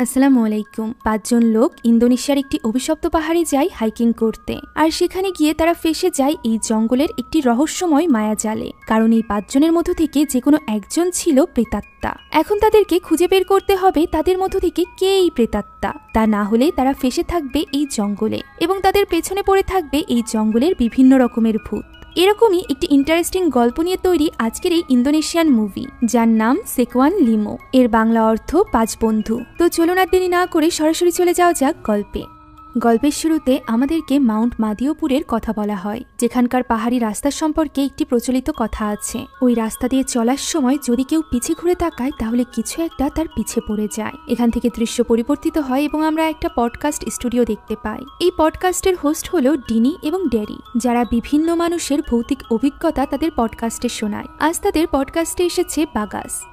আসসালামু আলাইকুম। 5 জন লোক ইন্দোনেশিয়ার একটি অভিশপ্ত পাহাড়ে যায় হাইকিং করতে, আর সেখানে গিয়ে তারা ফেসে যায় এই জঙ্গলের একটি রহস্যময় মায়াজালে। কারণ এই 5 জনের মধ্য থেকে যে কোনো একজন ছিল প্রেতাত্মা। এখন তাদেরকে খুঁজে বের করতে হবে তাদের মধ্য থেকে কে এই প্রেতাত্মা। তা না হলে তারা ফেসে থাকবে এই জঙ্গলে এবং তাদের পেছনে পড়ে থাকবে এই জঙ্গলের বিভিন্ন রকমের ভূত। এরকমই একটি ইন্টারেস্টিং গল্প নিয়ে তৈরি আজকের এই ইন্দোনেশিয়ান মুভি, যার নাম সেকুয়ান লিমো। এর বাংলা অর্থ 5 বন্ধু। তো চলুন আর দেরি না করে সরাসরি চলে যাওয়া যাক গল্পে। গল্পের শুরুতে আমাদেরকে মাউন্ট মাদিওপুরের কথা বলা হয়, যেখানকার পাহাড়ি রাস্তা সম্পর্কে একটি প্রচলিত কথা আছে। ওই রাস্তা দিয়ে চলার সময় যদি কেউ পিছে ঘুরে তাকায় তাহলে কিছু একটা তার পিছে পড়ে যায়। এখান থেকে দৃশ্য পরিবর্তিত হয় এবং আমরা একটা পডকাস্ট স্টুডিও দেখতে পাই। এই পডকাস্টের হোস্ট হলো ডিনি এবং ড্যারি, যারা বিভিন্ন মানুষের ভৌতিক অভিজ্ঞতা তাদের পডকাস্টে শোনায়। আজ তাদের পডকাস্টে এসেছে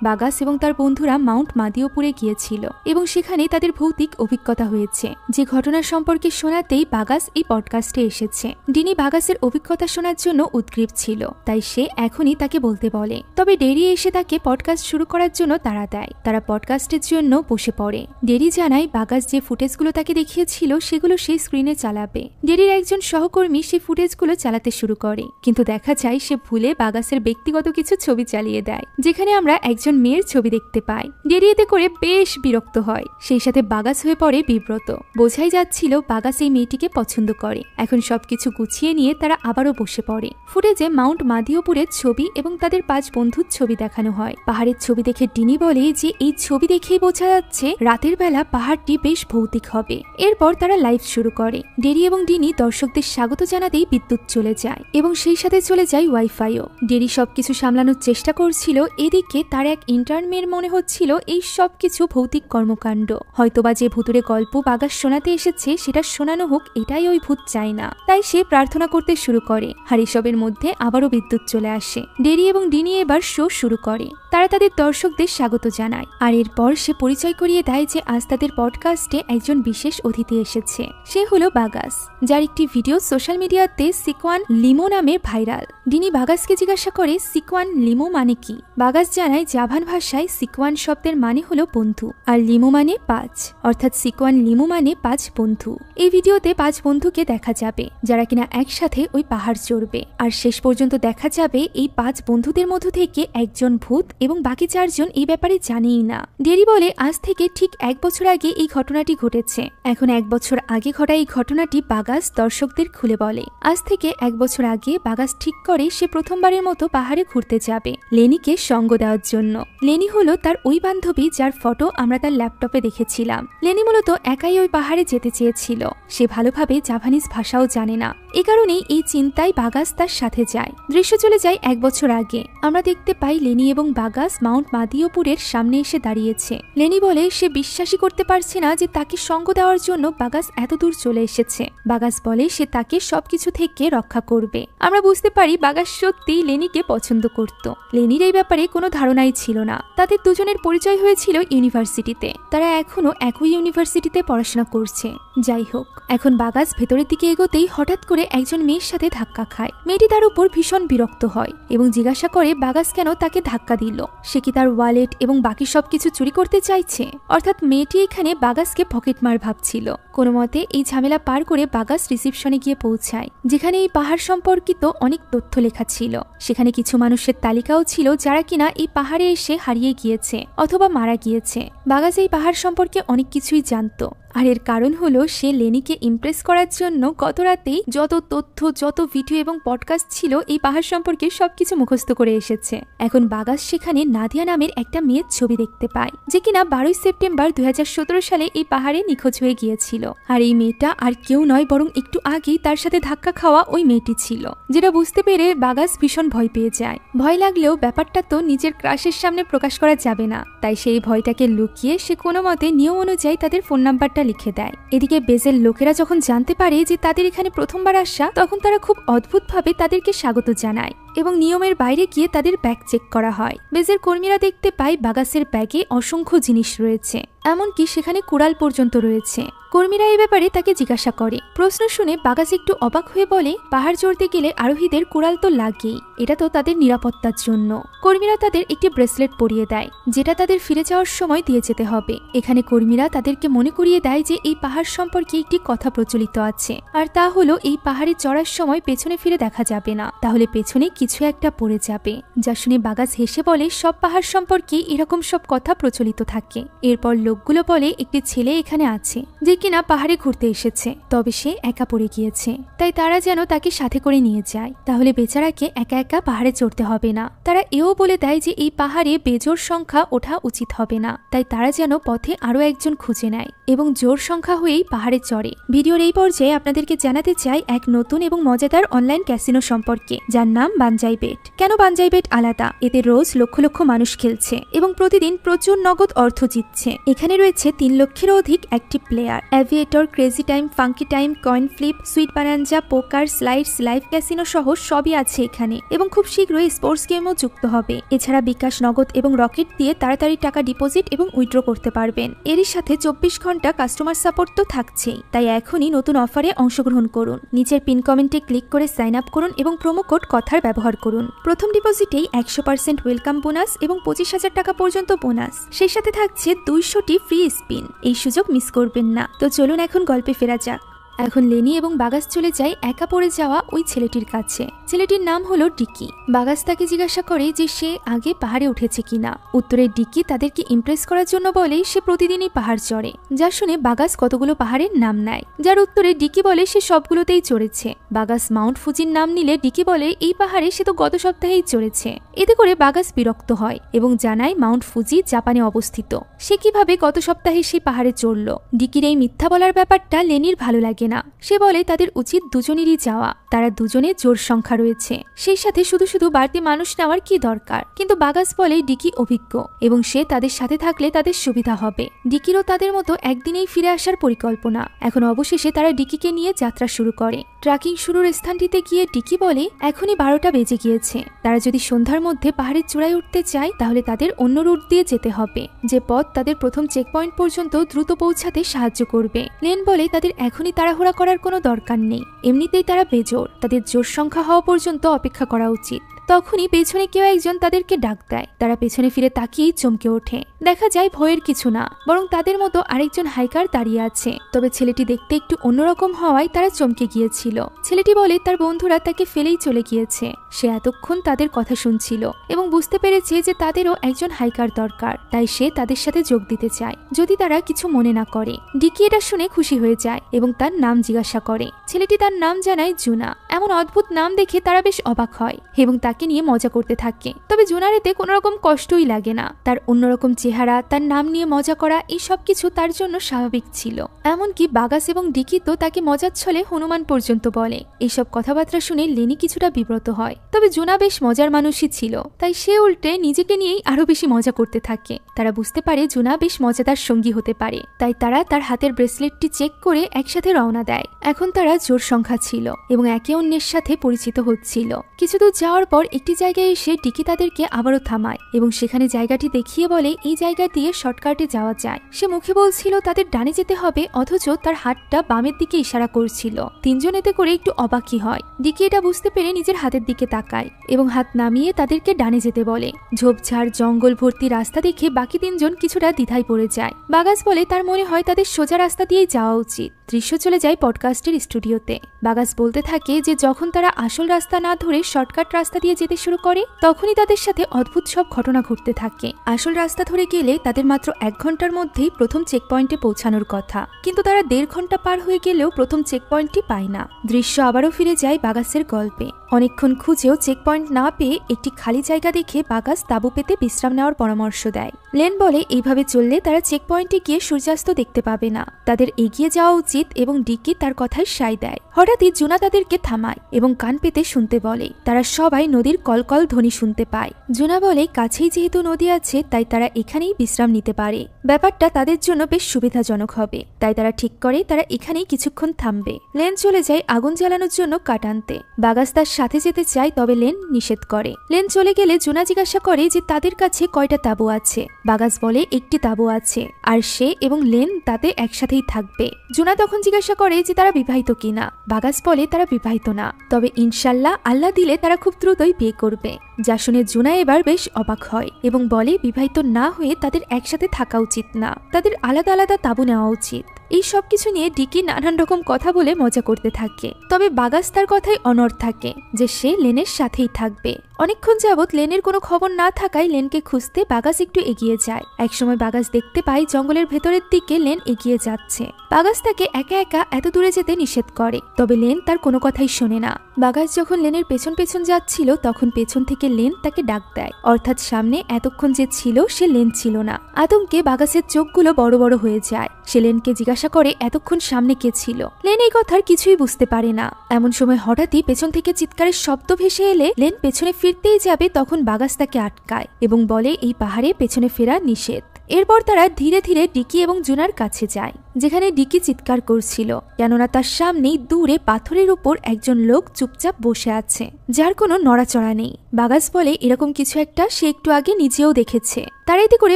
বাগাস এবং তার বন্ধুরা মাউন্ট মাদিওপুরে গিয়েছিল এবং সেখানে তাদের ভৌতিক অভিজ্ঞতা হয়েছে। যে ঘটনার সম্পর্কে শোনাতেই বাগাস এই পডকাস্টে এসেছে। ডিনি বাগাসের অভিজ্ঞতা শোনার জন্য উদ্গ্রীব ছিল, তাই সে এখনই তাকে বলতে বলে। তবে ডেরি এসে তাকে পডকাস্ট শুরু করার জন্য তাড়া দেয়। তারা পডকাস্টের জন্য বসে পড়ে। ডেরি জানায় বাগাস যে ফুটেজগুলো তাকে দেখিয়েছিল সেগুলো সেই স্ক্রিনে চালাবে। ডেরির একজন সহকর্মী সেই ফুটেজগুলো চালাতে শুরু করে, কিন্তু দেখা যায় সে ভুলে বাগাসের ব্যক্তিগত কিছু ছবি চালিয়ে দেয়, যেখানে আমরা একজন মেয়ের ছবি দেখতে পাই। ডেরি এতে করে বেশ বিরক্ত হয়, সেই সাথে বাগাস হয়ে পড়ে বিব্রত। বোঝাই যাচ্ছিল বাগাস এই মেয়েটিকে পছন্দ করে। এখন সবকিছু গুছিয়ে নিয়ে তারা আবারও বসে পড়ে। ফুটেজে মাউন্ট মাদিওপুরের ছবি এবং তাদের 5 বন্ধুর ছবি দেখানো হয়। পাহাড়ের ছবি দেখে ডিনি বলে যে এই ছবি দেখেই বোঝা যাচ্ছে রাতের বেলা পাহাড়টি বেশ ভৌতিক হবে। এরপর তারা লাইভ শুরু করে। ডেরি এবং ডিনি দর্শকদের স্বাগত জানাতেই বিদ্যুৎ চলে যায় এবং সেই সাথে চলে যায় ওয়াইফাইও। ডেরি সবকিছু সামলানোর চেষ্টা করছিল, এদিকে তার এক ইন্টার্ন মেয়ের মনে হচ্ছিল এই সবকিছু ভৌতিক কর্মকাণ্ড। হয়তোবা যে ভূতুরে গল্প বাগাস শোনাতে এসেছে সেটা শোনানো হোক, এটাই ওই ভূত চায় না। তাই সে প্রার্থনা করতে শুরু করে। আর এসবের মধ্যে আবারও বিদ্যুৎ চলে আসে। ডেরি এবং ডিনি এবার শো শুরু করে। তারা তাদের দর্শকদের স্বাগত জানায়, আর এরপর সে পরিচয় করিয়ে দেয় যে আজ তাদের পডকাস্টে একজন বিশেষ অতিথি এসেছে। সে হলো বাগাস, যার একটি ভিডিও সোশ্যাল মিডিয়াতে সেকুয়ান লিমো নামে ভাইরাল। ডিনি বাগাসকে জিজ্ঞাসা করে সেকুয়ান লিমো মানে কি। বাগাস জানায় জাভান ভাষায় সেকুয়ান শব্দের মানে হলো বন্ধু, আর লিমো মানে 5, অর্থাৎ সেকুয়ান লিমো মানে 5 বন্ধু। এই ভিডিওতে 5 বন্ধুকে দেখা যাবে যারা কিনা একসাথে ওই পাহাড় চড়বে, আর শেষ পর্যন্ত দেখা যাবে এই 5 বন্ধুদের মধ্য থেকে একজন ভূত এবং বাকি 4 জন এই ব্যাপারে জানেই না। ডেরি বলে আজ থেকে ঠিক 1 বছর আগে এই ঘটনাটি ঘটেছে। এখন 1 বছর আগে ঘটা এই ঘটনাটি বাগাস দর্শকদের খুলে বলে। আজ থেকে 1 বছর আগে বাগাস ঠিক করে সে প্রথমবারের মতো পাহাড়ে ঘুরতে যাবে লেনিকে সঙ্গ দেওয়ার জন্য। লেনি হলো তার ওই বান্ধবী যার ফটো আমরা তার ল্যাপটপে দেখেছিলাম। লেনি মূলত একাই ওই পাহাড়ে যেতে চেয়েছিল। সে ভালোভাবে জাভানিজ ভাষাও জানে না, এ কারণেই এই চিন্তায় বাগাস তার সাথে যায়। দৃশ্য চলে যায় 1 বছর আগে। আমরা দেখতে পাই লেনি এবং বাগাস মাউন্ট মাদিওপুরের সামনে এসে দাঁড়িয়েছে। লেনি বলে সে বিশ্বাসই করতে পারছে না যে তাকে সঙ্গ দেওয়ার জন্য বাগাস এত দূর চলে এসেছে। বাগাস বলে সে তাকে সবকিছু থেকে রক্ষা করবে। আমরা বুঝতে পারি বাগাস সত্যিই লেনিকে পছন্দ করত। লেনির এই ব্যাপারে কোনো ধারণাই ছিল না। তাদের দুজনের পরিচয় হয়েছিল ইউনিভার্সিটিতে। তারা এখনো একই ইউনিভার্সিটিতে পড়াশোনা করছে। যাই হোক, এখন বাগাস ভেতরের দিকে এগোতেই হঠাৎ করে একজন মেয়ের সাথে ধাক্কা খায়। মেয়েটি তার উপর ভীষণ বিরক্ত হয় এবং জিজ্ঞাসা করে বাগাস কেন তাকে ধাক্কা দিল। সে কি তার ওয়ালেট এবং বাকি সবকিছু চুরি করতে চাইছে? অর্থাৎ মেয়েটি এখানে বাগাসকে পকেটমার ভাবছিল। কোনো মতে এই ঝামেলা পার করে বাগাস রিসিপশনে গিয়ে পৌঁছায়, যেখানে এই পাহাড় সম্পর্কিত অনেক তথ্য লেখা ছিল। সেখানে কিছু মানুষের তালিকাও ছিল যারা কিনা এই পাহাড়ে এসে হারিয়ে গিয়েছে অথবা মারা গিয়েছে। বাগাস এই পাহাড় সম্পর্কে অনেক কিছুই জানতো, আর এর কারণ হলো সে লেনিকে ইমপ্রেস করার জন্য গত রাতেই যত তথ্য, যত ভিডিও এবং পডকাস্ট ছিল এই পাহাড় সম্পর্কে সবকিছু মুখস্থ করে এসেছে। এখন বাগাস সেখানে নাদিয়া নামের একটা মেয়ের ছবি দেখতে পায়, যে কিনা 12 সেপ্টেম্বর 2017 সালে এই পাহাড়ে নিখোঁজ হয়ে গিয়েছিল। আর এই মেয়েটা আর কেউ নয়, বরং একটু আগেই তার সাথে ধাক্কা খাওয়া ওই মেয়েটি ছিল। যেটা বুঝতে পেরে বাগাস ভীষণ ভয় পেয়ে যায়। ভয় লাগলেও ব্যাপারটা তো নিজের ক্রাশের সামনে প্রকাশ করা যাবে না, তাই সেই ভয়টাকে লুকিয়ে সে কোনো মতে নিয়ম অনুযায়ী তাদের ফোন নাম্বারটা লিখে দেয়। এদিকে বেজের লোকেরা যখন জানতে পারে যে তাদের এখানে প্রথমবার আসা, তখন তারা খুব অদ্ভুতভাবে তাদেরকে স্বাগত জানায় এবং নিয়মের বাইরে গিয়ে তাদের ব্যাগ চেক করা হয়। বেজের কর্মীরা দেখতে পায় বাগাসের ব্যাগে অসংখ্য জিনিস রয়েছে, এমনকি সেখানে কুড়াল পর্যন্ত রয়েছে। কর্মীরা এই ব্যাপারে তাকে জিজ্ঞাসা করে। প্রশ্ন শুনে বাগাস একটু অবাক হয়ে বলে, পাহাড় চড়তে গেলে আরোহীদের কুড়াল তো লাগেই, এটা তো তাদের নিরাপত্তার জন্য। কর্মীরা তাদের একটি ব্রেসলেট পরিয়ে দেয়, যেটা তাদের ফিরে যাওয়ার সময় দিয়ে যেতে হবে। এখানে কর্মীরা তাদেরকে মনে করিয়ে দেয় যে এই পাহাড় সম্পর্কে একটি কথা প্রচলিত আছে, আর তা হলো এই পাহাড়ে চড়ার সময় পেছনে ফিরে দেখা যাবে না, তাহলে পেছনে কিছু একটা পড়ে যাবে। যা শুনে বাগাস হেসে বলে, সব পাহাড় সম্পর্কে এরকম সব কথা প্রচলিত থাকে। এরপর লোকগুলো বলে একটি ছেলে এখানে আছে যে কিনা পাহাড়ে ঘুরতে এসেছে, তবে সে একা পড়ে গিয়েছে, তাই তারা যেন তাকে সাথে করে নিয়ে যায়, তাহলে বেচারাকে একা একা পাহাড়ে চড়তে হবে না। তারা এও বলে দেয় যে এই পাহাড়ে বেজোড় সংখ্যা ওঠা উচিত হবে না, তাই তারা যেন পথে আরো একজন খুঁজে নেয় এবং জোর সংখ্যা হয়েই পাহাড়ে চড়ে। ভিডিওর এই পর্যায়ে আপনাদেরকে জানাতে চাই এক নতুন এবং মজাদার অনলাইন ক্যাসিনো সম্পর্কে, যার নাম বানজাই বেট। কেন বানজাই বেট আলাদা? এতে রোজ লক্ষ লক্ষ মানুষ খেলছে এবং প্রতিদিন প্রচুর নগদ অর্থ জিতছে। এখানে রয়েছে 3 লক্ষেরও অধিক active player. Aviator, crazy time, funky time, coin flip, sweet bonanza, poker, slides, live casino সহ সবই আছে এখানে, এবং খুব শীঘ্রই স্পোর্টস গেমও যুক্ত হবে। এছাড়া বিকাশ, নগদ এবং রকেট দিয়ে তাড়াতাড়ি টাকা ডিপোজিট এবং উইথড্র করতে পারবেন। এরই সাথে 24 ঘন্টা কাস্টমার সাপোর্ট তো থাকছেই, তাই এখনই নতুন অফারে অংশগ্রহণ করুন। নিচের পিন কমেন্টে ক্লিক করে সাইন আপ করুন এবং প্রোমো কোড কথার ব্যবহার করুন। প্রথম ডিপোজিটেই 100% ওয়েলকাম বোনাস এবং 25,000 টাকা পর্যন্ত বোনাস, সেই সাথে থাকছে 200টি ফ্রি স্পিন। এই সুযোগ মিস করবেন না। তো চলুন এখন গল্পে ফেরা যাক। এখন লেনি এবং বাগাস চলে যায় একা পড়ে যাওয়া ওই ছেলেটির কাছে। ছেলেটির নাম হলো ডিকি। বাগাস তাকে জিজ্ঞাসা করে যে সে আগে পাহাড়ে উঠেছে কিনা। উত্তরে ডিকি তাদেরকে ইমপ্রেস করার জন্য বলে সে প্রতিদিনই পাহাড় চড়ে। যা শুনে বাগাস কতগুলো পাহাড়ের নাম নেয়, যার উত্তরে ডিকি বলে সে সবগুলোতেই চড়েছে। বাগাস মাউন্ট ফুজির নাম নিলে ডিকি বলে এই পাহাড়ে সে তো গত সপ্তাহেই চড়েছে। এতে করে বাগাস বিরক্ত হয় এবং জানায় মাউন্ট ফুজি জাপানে অবস্থিত, সে কিভাবে গত সপ্তাহে সেই পাহাড়ে চড়ল। ডিকির এই মিথ্যা বলার ব্যাপারটা লেনির ভালো লাগে না। সে বলে তাদের উচিত দুজনেরই যাওয়া, তারা দুজনে জোর সংখ্যা রয়েছে, সেই সাথে শুধু শুধু বাড়তি মানুষ নেওয়ার কি দরকার। কিন্তু বাগাস বলে ডিকি অভিজ্ঞ এবং সে তাদের সাথে থাকলে তাদের সুবিধা হবে। ডিকিরও তাদের মতো একদিনেই ফিরে আসার পরিকল্পনা। এখন অবশেষে তারা ডিকিকে নিয়ে যাত্রা শুরু করে। ট্রেকিং শুরুর স্থানটিতে গিয়ে ডিকি বলে এখনই 12টা বেজে গিয়েছে, তারা যদি সন্ধ্যার মধ্যে পাহাড়ের চূড়ায় উঠতে চায় তাহলে তাদের অন্য রুট দিয়ে যেতে হবে, যে পথ তাদের প্রথম চেকপয়েন্ট পর্যন্ত দ্রুত পৌঁছাতে সাহায্য করবে। লেন বলে তাদের এখনই তাড়াহুড়া করার কোনো দরকার নেই, এমনিতেই তারা বেজোড়, তাদের জোর সংখ্যা হওয়া পর্যন্ত অপেক্ষা করা উচিত। তখনই পেছনে কেউ একজন তাদেরকে ডাক দেয়। তারা পেছনে ফিরে তাকিয়েই চমকে ওঠে। দেখা যায় ভয়ের কিছু না, বরং তাদের মতো আরেকজন হাইকার দাঁড়িয়ে আছে। তবে ছেলেটি দেখতে একটু অন্যরকম হওয়ায় তারা চমকে গিয়েছিল। ছেলেটি বলে তার বন্ধুরা তাকে ফেলেই চলে গিয়েছে। সে এতক্ষণ তাদের কথা শুনছিল এবং বুঝতে পেরেছে যে তাদেরও একজন হাইকার দরকার, তাই সে তাদের সাথে যোগ দিতে চায় যদি তারা কিছু মনে না করে। ডিকি এটা শুনে খুশি হয়ে যায় এবং তার নাম জিজ্ঞাসা করে। ছেলেটি তার নাম জানায় জুনা। এমন অদ্ভুত নাম দেখে তারা বেশ অবাক হয় এবং তাকে নিয়ে মজা করতে থাকে। তবে জুনার এতে কোনো রকম কষ্টই লাগে না। তার অন্যরকম চেহারা, তার নাম নিয়ে মজা করা, এই সব কিছু তার জন্য স্বাভাবিক ছিল। এমনকি বাগাস এবং ডিকি তো তাকে মজার ছলে হনুমান পর্যন্ত বলে। এইসব কথাবার্তা শুনে লেনি কিছুটা বিব্রত হয়। তবে জুনা বেশ মজার মানুষই ছিল, তাই সে উল্টে নিজেকে নিয়েই আরো বেশি মজা করতে থাকে। তারা বুঝতে পারে জুনা বেশ মজাদার সঙ্গী হতে পারে, তাই তারা তার হাতের ব্রেসলেটটি চেক করে একসাথে রওনা দেয়। এখন তারা জোর সংখ্যা ছিল এবং একে অন্যের সাথে পরিচিত হচ্ছিল। কিছুদূর যাওয়ার পর একটি জায়গায় এসে ডিকি তাদেরকে আবারও থামায় এবং সেখানে জায়গাটি দেখিয়ে বলে এই জায়গা দিয়ে শর্টকাটে যাওয়া যায়। সে মুখে বলছিল তাদের ডানে যেতে হবে, অথচ তার হাতটা বামের দিকে ইশারা করছিল। তিনজন এতে করে একটু অবাকই হয়। ডিকি এটা বুঝতে পেরে নিজের হাতের দিকে তাকায় এবং হাত নামিয়ে তাদেরকে ডানে যেতে বলে। ঝোপঝাড়, জঙ্গল ভর্তি রাস্তা দেখে বাকি তিনজন কিছুটা দ্বিধায় পড়ে যায়। বাগাস বলে তার মনে হয় তাদের সোজা রাস্তা দিয়েই যাওয়া উচিত। দৃশ্য চলে যায় পডকাস্টের স্টুডিওতে। বাগাস বলতে থাকে যে যখন তারা আসল রাস্তা না ধরে শর্টকাট রাস্তা দিয়ে যেতে শুরু করে তখনই তাদের সাথে অদ্ভুত সব ঘটনা ঘটতে থাকে। আসল রাস্তা ধরে গেলে তাদের মাত্র 1 ঘন্টার মধ্যেই প্রথম চেক পয়েন্টে পৌঁছানোর কথা, কিন্তু তারা 1.5 ঘন্টা পার হয়ে গেলেও প্রথম চেক পয়েন্টটি পায় না। দৃশ্য আবারও ফিরে যায় বাগাসের গল্পে। অনেকক্ষণ খুঁজেও চেক পয়েন্ট না পেয়ে একটি খালি জায়গা দেখে বাগাস তাঁবু পেতে বিশ্রাম নেওয়ার পরামর্শ দেয়। লেন বলে এইভাবে চললে তারা চেক পয়েন্টে গিয়ে সূর্যাস্ত দেখতে পাবে না, তাদের এগিয়ে যাওয়া উচিত এবং ডিকি তার কথায় সায় দেয়। হঠাৎই জুনা তাদেরকে থামায় এবং কান পেতে শুনতে বলে। তারা সবাই নদীর কলকল ধ্বনি শুনতে পায়। জুনা বলে কাছেই যেহেতু নদী আছে তাই তারা এখানেই বিশ্রাম নিতে পারে। ব্যাপারটা তাদের জন্য বেশ সুবিধাজনক হবে, তাই তারা ঠিক করে তারা এখানেই কিছুক্ষণ থামবে। লেন চলে যায় আগুন জ্বালানোর জন্য কাঠ আনতে। বাগাস তার সাথে যেতে চায়, তবে লেন নিষেধ করে। লেন চলে গেলে জুনা জিজ্ঞাসা করে যে তাদের কাছে কয়টা তাঁবু আছে। বাগাস বলে একটি তাঁবু আছে, আর সে এবং লেন তাতে একসাথেই থাকবে। জুনা তখন জিজ্ঞাসা করে যে তারা বিবাহিত কিনা। বাগাস বলে তারা বিবাহিত না, তবে ইনশাল্লাহ আল্লাহ দিলে তারা খুব দ্রুতই বিয়ে করবে। যা শুনে জুনা এবার বেশ অবাক হয় এবং বলে বিবাহিত না হয়ে তাদের একসাথে থাকা উচিত না, তাদের আলাদা আলাদা তাঁবু নেওয়া উচিত। এই সবকিছু নিয়ে ডিকি নানান রকম কথা বলে মজা করতে থাকে, তবে বাগাস তার কথায় অনড় থাকে যে সে লেনের সাথেই থাকবে। অনেকক্ষণ যাবৎ লেনের কোনো খবর না থাকায় লেনকে খুঁজতে বাগাস একটু এগিয়ে যায়। একসময় বাগাস দেখতে পায় জঙ্গলের ভেতরের দিকে লেন এগিয়ে যাচ্ছে। বাগাস তাকে একা একা এত দূরে যেতে নিষেধ করে, তবে লেন তার কোনো কথাই শোনে না। বাগাস যখন লেনের পেছন পেছন যাচ্ছিল তখন পেছন থেকে লেন তাকে ডাক দেয়, অর্থাৎ সামনে এতক্ষণ যে ছিল সে লেন ছিল না। আতঙ্কে বাগাসের চোখগুলো বড় বড় হয়ে যায়। সে লেনকে জিজ্ঞাসা করে এতক্ষণ সামনে কে ছিল। লেন এই কথার কিছুই বুঝতে পারে না। এমন সময় হঠাৎই পেছন থেকে চিৎকারের শব্দ ভেসে এলে লেন পেছনে ফিরতেই যাবে, তখন বাগাস তাকে আটকায় এবং বলে এই পাহাড়ে পেছনে ফেরা নিষেধ। এরপর তারা ধীরে ধীরে ডিকি এবং জুনার কাছে যায়, যেখানে ডিকি চিৎকার করছিল, কেননা তার সামনেই দূরে পাথরের উপর একজন লোক চুপচাপ বসে আছে, যার কোনো নড়াচড়া নেই। বাগাস বলে এরকম কিছু একটা সে একটু আগে নিজেও দেখেছে। তারা এতে করে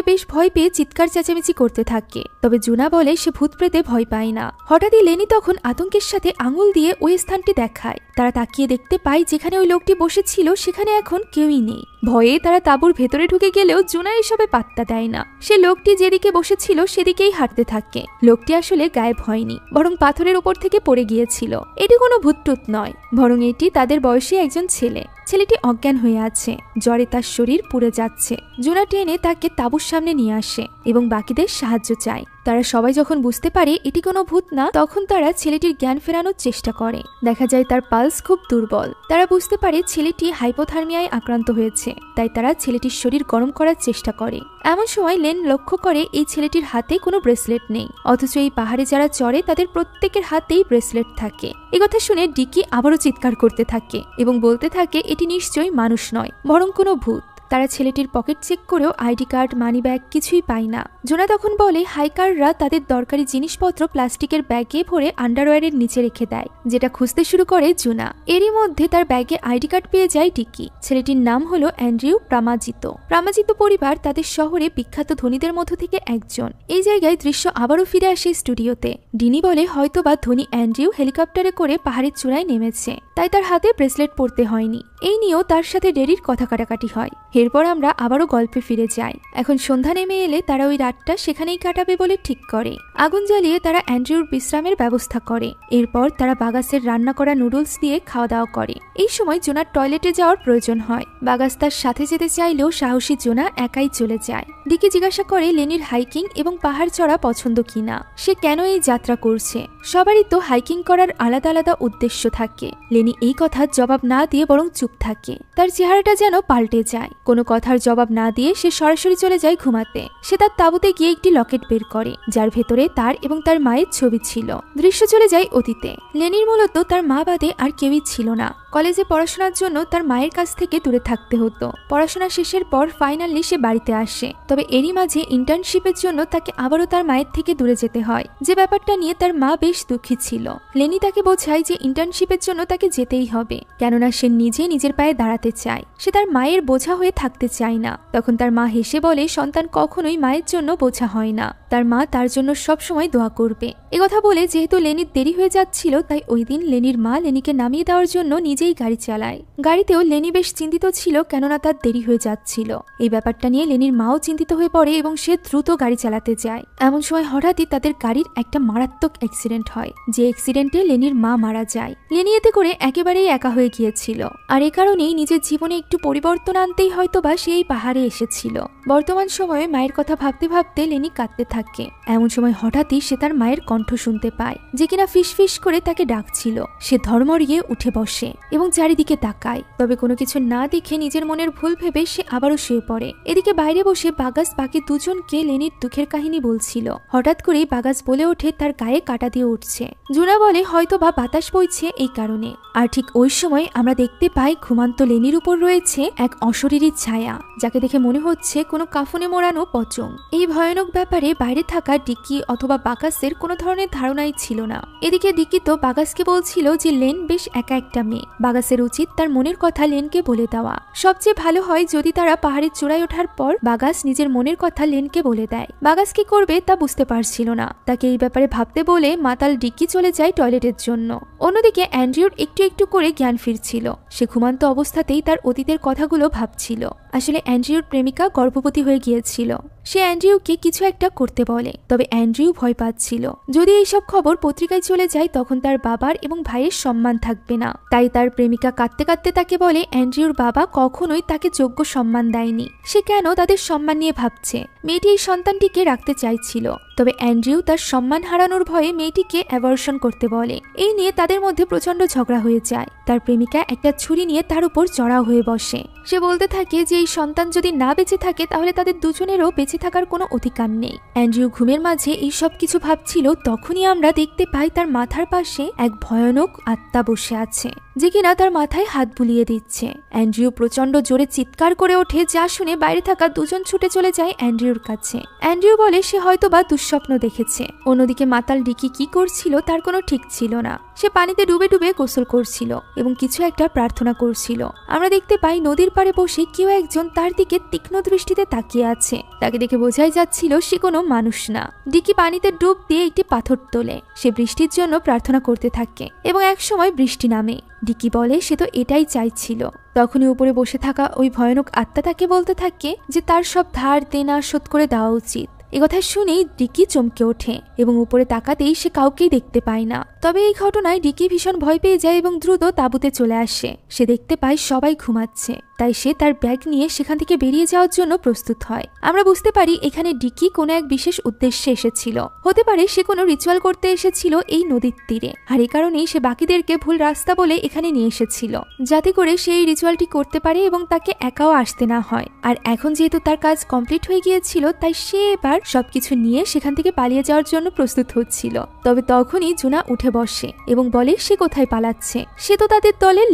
বেশ ভয় পেয়ে চিৎকার চেঁচামেচি করতে থাকে, তবে জুনা বলে সে ভূত প্রেতে ভয় পায় না। হঠাৎই লেনি তখন আতঙ্কের সাথে আঙুল দিয়ে ওই স্থানটি দেখায়। তারা তাকিয়ে দেখতে পায় যেখানে ওই লোকটি বসেছিল সেখানে এখন কেউই নেই। ভয়ে তারা তাঁবুর ভেতরে ঢুকে গেলেও জুনা এসবে পাত্তা দেয় না। সে লোকটি যেদিকে বসেছিল সেদিকেই হাঁটতে থাকে। লোকটি আসলে গায়েব হয়নি, বরং পাথরের উপর থেকে পড়ে গিয়েছিল। এটি কোনো ভূতটুত নয়, বরং এটি তাদের বয়সী একজন ছেলে। ছেলেটি অজ্ঞান হয়ে আছে, জ্বরে তার শরীর পুড়ে যাচ্ছে। জুনা টেনে তাকে তাঁবুর সামনে নিয়ে আসে এবং বাকিদের সাহায্য চায়। তারা সবাই যখন বুঝতে পারে এটি কোনো ভূত না, তখন তারা ছেলেটির জ্ঞান ফেরানোর চেষ্টা করে। দেখা যায় তার পালস খুব দুর্বল। তারা বুঝতে পারে ছেলেটি হাইপোথার্মিয়ায় আক্রান্ত হয়েছে, তাই তারা ছেলেটির শরীর গরম করার চেষ্টা করে। এমন সময় লেন লক্ষ্য করে এই ছেলেটির হাতে কোনো ব্রেসলেট নেই, অথচ এই পাহাড়ে যারা চড়ে তাদের প্রত্যেকের হাতেই ব্রেসলেট থাকে। একথা শুনে ডিকি আবারও চিৎকার করতে থাকে এবং বলতে থাকে এটি নিশ্চয়ই মানুষ নয়, বরং কোনো ভূত। তারা ছেলেটির পকেট চেক করেও আইডি কার্ড, মানি ব্যাগ কিছুই পায় না। জোনা তখন বলে হাইকাররা তাদের দরকারি জিনিসপত্র প্লাস্টিকের ব্যাগে ভরে আন্ডারওয়্যারের নিচে রেখে দেয়, যেটা খুঁজতে শুরু করে জোনা। এরই মধ্যে তার ব্যাগে আইডি কার্ড পেয়ে যায় ডিকি। ছেলেটির নাম হলো অ্যান্ড্রিউ প্রামাজিত। প্রামাজিত পরিবার তাদের শহরে বিখ্যাত ধনীদের মধ্য থেকে একজন। এই জায়গায় দৃশ্য আবারও ফিরে আসে স্টুডিওতে। ডিনি বলে হয়তোবা ধনী অ্যান্ড্রিউ হেলিকপ্টারে করে পাহাড়ের চূড়ায় নেমেছে, তাই তার হাতে ব্রেসলেট পরতে হয়নি। এই নিয়েও তার সাথে ডেরির কথা কাটাকাটি হয়। এরপর আমরা আবারও গল্পে ফিরে যাই। এখন সন্ধ্যা নেমে এলে তারা ওই রাতটা সেখানেই কাটাবে বলে ঠিক করে। আগুন জ্বালিয়ে তারা অ্যান্ড্রিউর বিশ্রামের ব্যবস্থা করে। এরপর তারা বাগাসের রান্না করা নুডলস দিয়ে খাওয়া দাওয়া করে। এই সময় জোনার টয়লেটে যাওয়ার প্রয়োজন হয়। বাগাস তার সাথে যেতে চাইলেও সাহসী জোনা একাই চলে যায়। ডিকি জিজ্ঞাসা করে লেনির হাইকিং এবং পাহাড় চড়া পছন্দ কিনা, সে কেন এই যাত্রা করছে। সবারই তো হাইকিং করার আলাদা আলাদা উদ্দেশ্য থাকে। লেনি এই কথার জবাব না দিয়ে বরং চুপ থাকে। তার চেহারাটা যেন পাল্টে যায়। কোনো কথার জবাব না দিয়ে সে সরাসরি চলে যায় ঘুমাতে। সে তার তাঁবুতে গিয়ে একটি লকেট বের করে, যার ভেতরে তার এবং তার মায়ের ছবি ছিল। দৃশ্য চলে যায় অতীতে। লেনির মূলত তার মা বাদে আর কেউই ছিল না। কলেজে পড়াশোনার জন্য তার মায়ের কাছ থেকে দূরে থাকতে হতো। পড়াশোনা শেষের পর ফাইনালি সে বাড়িতে আসে, তবে এরই মাঝে ইন্টার্নশিপের জন্য তাকে আবারও তার মায়ের থেকে দূরে যেতে হয়, যে ব্যাপারটা নিয়ে তার মা বেশ দুঃখী ছিল। লেনি তাকে বোঝায় যে ইন্টার্নশিপের জন্য তাকে যেতেই হবে, কেননা সে নিজে নিজের পায়ে দাঁড়াতে চায়। সে তার মায়ের বোঝা হয়ে থাকতে চায় না। তখন তার মা হেসে বলে সন্তান কখনোই মায়ের জন্য বোঝা হয় না, তার মা তার জন্য সবসময় দোয়া করবে। একথা বলে যেহেতু লেনির দেরি হয়ে যাচ্ছিল, তাই ওই দিন লেনির মা লেনিকে নামিয়ে দেওয়ার জন্য নিজেই গাড়ি চালায়। গাড়িতেও লেনি বেশ চিন্তিত ছিল, কেননা তার দেরি হয়ে যাচ্ছিল। এই ব্যাপারটা নিয়ে লেনির মাও চিন্তিত হয়ে পড়ে এবং সে দ্রুত গাড়ি চালাতে যায়। এমন সময় হঠাৎই তাদের গাড়ির একটা মারাত্মক অ্যাক্সিডেন্ট হয়, যে অ্যাক্সিডেন্টে লেনির মা মারা যায়। লেনি এতে করে একেবারেই একা হয়ে গিয়েছিল, আর এ কারণেই নিজের জীবনে একটু পরিবর্তন আনতেই হয়তোবা সে এই পাহাড়ে এসেছিল। বর্তমান সময়ে মায়ের কথা ভাবতে ভাবতে লেনি কাঁদতে থাকে। এমন সময় হঠাৎই সে তার মায়ের কণ্ঠ শুনতে পায়, যে কিনা ফিস ফিস করে তাকে ডাকছিল। সে ধর্মড়িয়ে উঠে বসে এবং চারিদিকে তাকায়, তবে কোনো কিছু না দেখে নিজের মনের ভুল ভেবে সে আবারও শুয়ে পড়ে। এদিকে বাইরে বসে বাগাস বাকি দুজনকে লেনির দুঃখের কাহিনী বলছিল। হঠাৎ করেই বাগাস বলে ওঠে তার গায়ে কাটা দিয়ে উঠছে। জুনা বলে হয়তো বা বাতাস বইছে এই কারণে। আর ঠিক ওই সময় আমরা দেখতে পাই ঘুমান্ত লেনির উপর রয়েছে এক অশরীরী ছায়া, যাকে দেখে মনে হচ্ছে কোনো কাফনে মোড়ানো পচং। এই ভয়ানক ব্যাপারে বাইরে থাকা ডিকি অথবা বাগাসের কোনো ধরনের ধরনের ধারণাই ছিল না। এদিকে ডিকি তো বাগাসকে বলছিল যে লেন বেশ একা একটা মেয়ে, বাগাসের উচিত তার মনের কথা লেনকে বলে দেওয়া। সবচেয়ে ভালো হয় যদি তারা পাহাড়ের চূড়ায় ওঠার পর বাগাস নিজের মনের কথা লেনকে বলে দেয়। বাগাস কি করবে তা বুঝতে পারছিল না। তাকে এই ব্যাপারে ভাবতে বলে মাতাল ডিকি চলে যায় টয়লেটের জন্য। অন্যদিকে অ্যান্ড্রিউর একটু একটু করে জ্ঞান ফিরছিল। সে ঘুমান্ত অবস্থাতেই তার অতীতের কথাগুলো ভাবছিল। আসলে অ্যান্ড্রিউর প্রেমিকা গর্ভবতী হয়ে গিয়েছিল। সে অ্যান্ড্রিউকে কিছু একটা করতে বলে, তবে অ্যান্ড্রিউ ভয় পাচ্ছিল। যদি এইসব খবর পত্রিকায় চলে যায় তখন তার বাবার এবং ভাইয়ের সম্মান থাকবে না। তাই তার প্রেমিকা কাঁদতে কাঁদতে তাকে বলে অ্যান্ড্রিউর বাবা কখনোই তাকে যোগ্য সম্মান দেয়নি, সে কেন তাদের সম্মান নিয়ে ভাবছে। মেয়েটি এই সন্তানটিকে রাখতে চাইছিল, তবে অ্যান্ড্রিউ তার সম্মান হারানোর ভয়ে মেয়েটিকে অ্যাবর্শন করতে বলে। এই নিয়ে তাদের মধ্যে প্রচন্ড ঝগড়া হয়ে যায়। তার প্রেমিকা একটা ছুরি নিয়ে তার উপর চড়াও হয়ে বসে। সে বলতে থাকে যে এই সন্তান যদি না বেঁচে থাকে তাহলে তাদের দুজনেরও বেঁচে থাকার কোনো অধিকার নেই। অ্যান্ড্রিউ ঘুমের মাঝে এই সব কিছু ভাবছিল, তখনই আমরা দেখতে পাই তার মাথার পাশে এক ভয়ানক আত্মা বসে আছে, যে কিনা তার মাথায় হাত বুলিয়ে দিচ্ছে। অ্যান্ড্রিউ প্রচন্ড জোরে চিৎকার করে ওঠে, যা শুনে বাইরে থাকা দুজন ছুটে চলে যায় অ্যান্ড্রিউর কাছে। অ্যান্ড্রিউ বলে সে হয়তোবা দুঃস্বপ্ন দেখেছে। অন্যদিকে মাতাল ডিকি কি করছিল তার কোনো ঠিক ছিল না। সে পানিতে ডুবে ডুবে গোসল করছিল এবং কিছু একটা প্রার্থনা করছিল। আমরা দেখতে পাই নদীর পাড়ে বসে কেউ একজন তার দিকে তীক্ষ্ণ দৃষ্টিতে তাকিয়ে আছে। তাকে দেখে বোঝাই যাচ্ছিল সে কোনো মানুষ না। ডিকি পানিতে ডুব দিয়ে একটি পাথর তোলে। সে বৃষ্টির জন্য প্রার্থনা করতে থাকে এবং এক সময় বৃষ্টি নামে। ডিকি বলে সে তো এটাই চাইছিল। তখনই উপরে বসে থাকা ওই ভয়ানক আত্মা তাকে বলতে থাকে যে তার সব ধার দেনা শোধ করে দেওয়া উচিত। একথা শুনেই ডিকি চমকে ওঠে এবং উপরে তাকাতেই সে কাউকেই দেখতে পায় না। তবে এই ঘটনায় ডিকি ভীষণ ভয় পেয়ে যায় এবং দ্রুত তাঁবুতে চলে আসে। সে দেখতে পায় সবাই ঘুমাচ্ছে, তাই সে তার ব্যাগ নিয়ে সেখান থেকে বেরিয়ে যাওয়ার জন্য প্রস্তুত হয়। আমরা বুঝতে পারি এখানে ডিকি কোনো এক বিশেষ উদ্দেশ্যে এসেছিল। হতে পারে সে কোনো রিচুয়াল করতে এসেছিল এই নদীর তীরে, আর এই কারণেই সে বাকিদেরকে ভুল রাস্তা বলে এখানে নিয়ে এসেছিল, যাতে করে সে এই রিচুয়ালটি করতে পারে এবং তাকে একাও আসতে না হয়। আর এখন যেহেতু তার কাজ কমপ্লিট হয়ে গিয়েছিল, তাই সে এবার সবকিছু নিয়ে সেখান থেকে পালিয়ে যাওয়ার জন্য প্রস্তুত হচ্ছিল। তবে তখনই জুনা উঠে বসে এবং বলে সে কোথায় পালাচ্ছে। সে তো তাদের দলের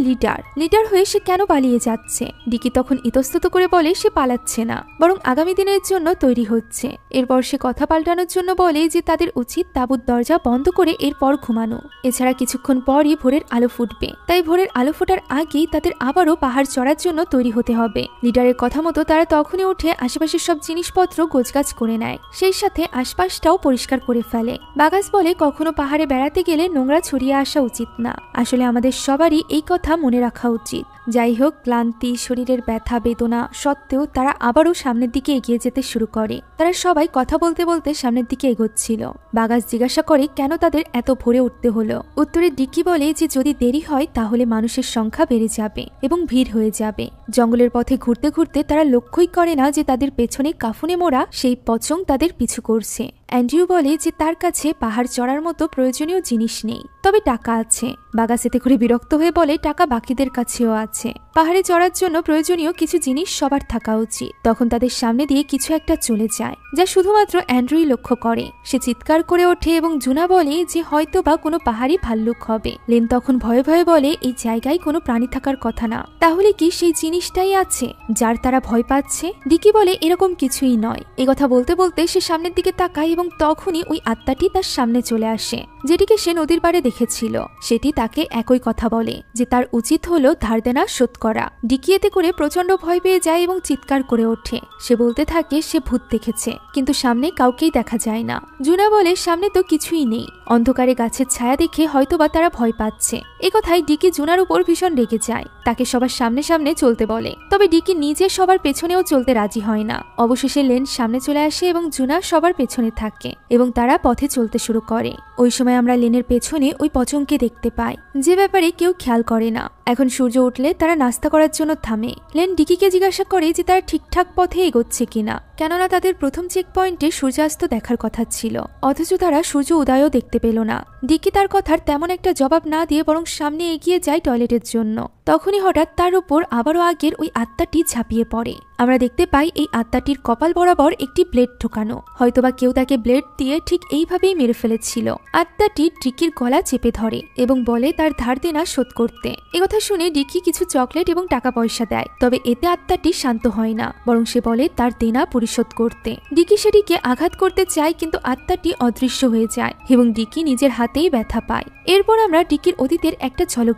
লিডার হয়ে সে কেন পালিয়ে যাচ্ছে। ডিকি তখন ইতস্তত করে বলে সে পালাচ্ছে না, বরং আগামী দিনের জন্য তৈরি হচ্ছে। এরপর সে কথা পাল্টানোর জন্য বলে যে তাদের উচিত তাঁবুর দরজা বন্ধ করে এরপর ঘুমানো। এছাড়া কিছুক্ষণ পরই ভোরের আলো ফুটবে, তাই ভোরের আলো ফোটার আগেই তাদের আবারও পাহাড় চড়ার জন্য তৈরি হতে হবে। লিডারের কথা মতো তারা তখনই উঠে আশেপাশের সব জিনিসপত্র গোছগাছ করে নেয়, সেই সাথে আশপাশটাও পরিষ্কার করে ফেলে। বাগাস বলে কখনো পাহাড়ে বেড়াতে গেলে নোংরা ছড়িয়ে আসা উচিত না। আসলে আমাদের সবারই এই কথা মনে রাখা উচিত। যাই হোক, ক্লান্তি, শরীরের ব্যথা বেদনা সত্ত্বেও তারা আবারও সামনের দিকে এগিয়ে যেতে শুরু করে। তারা সবাই কথা বলতে বলতে সামনের দিকে এগোচ্ছিল। বাগাস জিজ্ঞাসা করে কেন তাদের এত ভোরে উঠতে হলো। উত্তরে ডিকি বলে যে যদি দেরি হয় তাহলে মানুষের সংখ্যা বেড়ে যাবে এবং ভিড় হয়ে যাবে। জঙ্গলের পথে ঘুরতে ঘুরতে তারা লক্ষ্যই করে না যে তাদের পেছনে কাফনে মোড়া সেই পচং তাদের পিছু করছে। অ্যান্ড্রিউ বলে যে তার কাছে পাহাড় চড়ার মতো প্রয়োজনীয় জিনিস নেই, তবে টাকা আছে। বাগাস এতে করে বিরক্ত হয়ে বলে টাকা বাকিদের কাছেও আছে। পাহাড়ে চড়ার জন্য প্রয়োজনীয় কিছু জিনিস সবার থাকা উচিত। তখন তাদের সামনে দিয়ে কিছু একটা চলে যায়, যা শুধুমাত্র অ্যান্ড্রিউ লক্ষ্য করে। সে চিৎকার করে ওঠে এবং জুনা বলে যে হয়তো বা কোনো পাহাড়ি ভাল্লুক হবে। লেন তখন ভয়ে ভয়ে বলে এই জায়গায় কোনো প্রাণী থাকার কথা না, তাহলে কি সেই জিনিসটাই আছে যার তারা ভয় পাচ্ছে। ডিকি বলে এরকম কিছুই নয়। এ কথা বলতে বলতে সে সামনের দিকে তাকায় এবং তখনই ওই আত্মাটি তার সামনে চলে আসে, যেটিকে সে নদীর পাড়ে দেখেছিল। সেটি তাকে একই কথা বলে যে তার উচিত হলো ধার দেনা শোধ করা। ডিকি এতে করে প্রচন্ড ভয় পেয়ে যায় এবং চিৎকার করে ওঠে। সে বলতে থাকে সে ভূত দেখেছে, কিন্তু সামনে কাউকেই দেখা যায় না। জুনা বলে সামনে তো কিছুই নেই, অন্ধকারে গাছের ছায়া দেখে হয়তোবা তারা ভয় পাচ্ছে। এ কথায় ডিকি জুনার উপর ভীষণ রেগে যায়, তাকে সবার সামনে সামনে চলতে বলে। তবে ডিকি নিজে সবার পেছনেও চলতে রাজি হয় না। অবশেষে লেন সামনে চলে আসে এবং জুনা সবার পেছনে থাকে এবং তারা পথে চলতে শুরু করে। ওই সময় আমরা লেনের পেছনে ওই পচংকে দেখতে পাই, যে ব্যাপারে কেউ খেয়াল করে না। এখন সূর্য উঠলে তারা নাস্তা করার জন্য থামে। লেন ডিকিকে জিজ্ঞাসা করে যে তারা ঠিকঠাক পথে এগোচ্ছে কিনা, কেননা তাদের প্রথম চেক পয়েন্টে সূর্যাস্ত দেখার কথা ছিল, অথচ তারা সূর্য উদয়ও দেখতে পেল না। ডিকি তার কথার তেমন একটা জবাব না দিয়ে বরং সামনে এগিয়ে যায় টয়লেটের জন্য। তখনই হঠাৎ তার উপর আবারও আগের ওই আত্মাটি ঝাঁপিয়ে পড়ে আমরা দেখতে পাই এই আত্মাটির কপাল বরাবর একটি ব্লেড ঢোকানো, হয়তোবা কেউ তাকে ব্লেড দিয়ে ঠিক এইভাবেই মেরে ফেলেছিল। আত্মাটি ডিকির গলা চেপে ধরে এবং বলে তার ধার দেনা শোধ করতে। একথা শুনে ডিকি কিছু চকলেট এবং টাকা পয়সা দেয়, তবে এতে আত্মাটি শান্ত হয় না, বরং সে বলে তার দেনা পরিশোধ করতে। ডিকি সেটিকে আঘাত করতে চায়, কিন্তু আত্মাটি অদৃশ্য হয়ে যায় এবং ডিকি নিজের হাতেই ব্যথা পায়। এরপর আমরা ডিকির অতীতের একটা ঝলক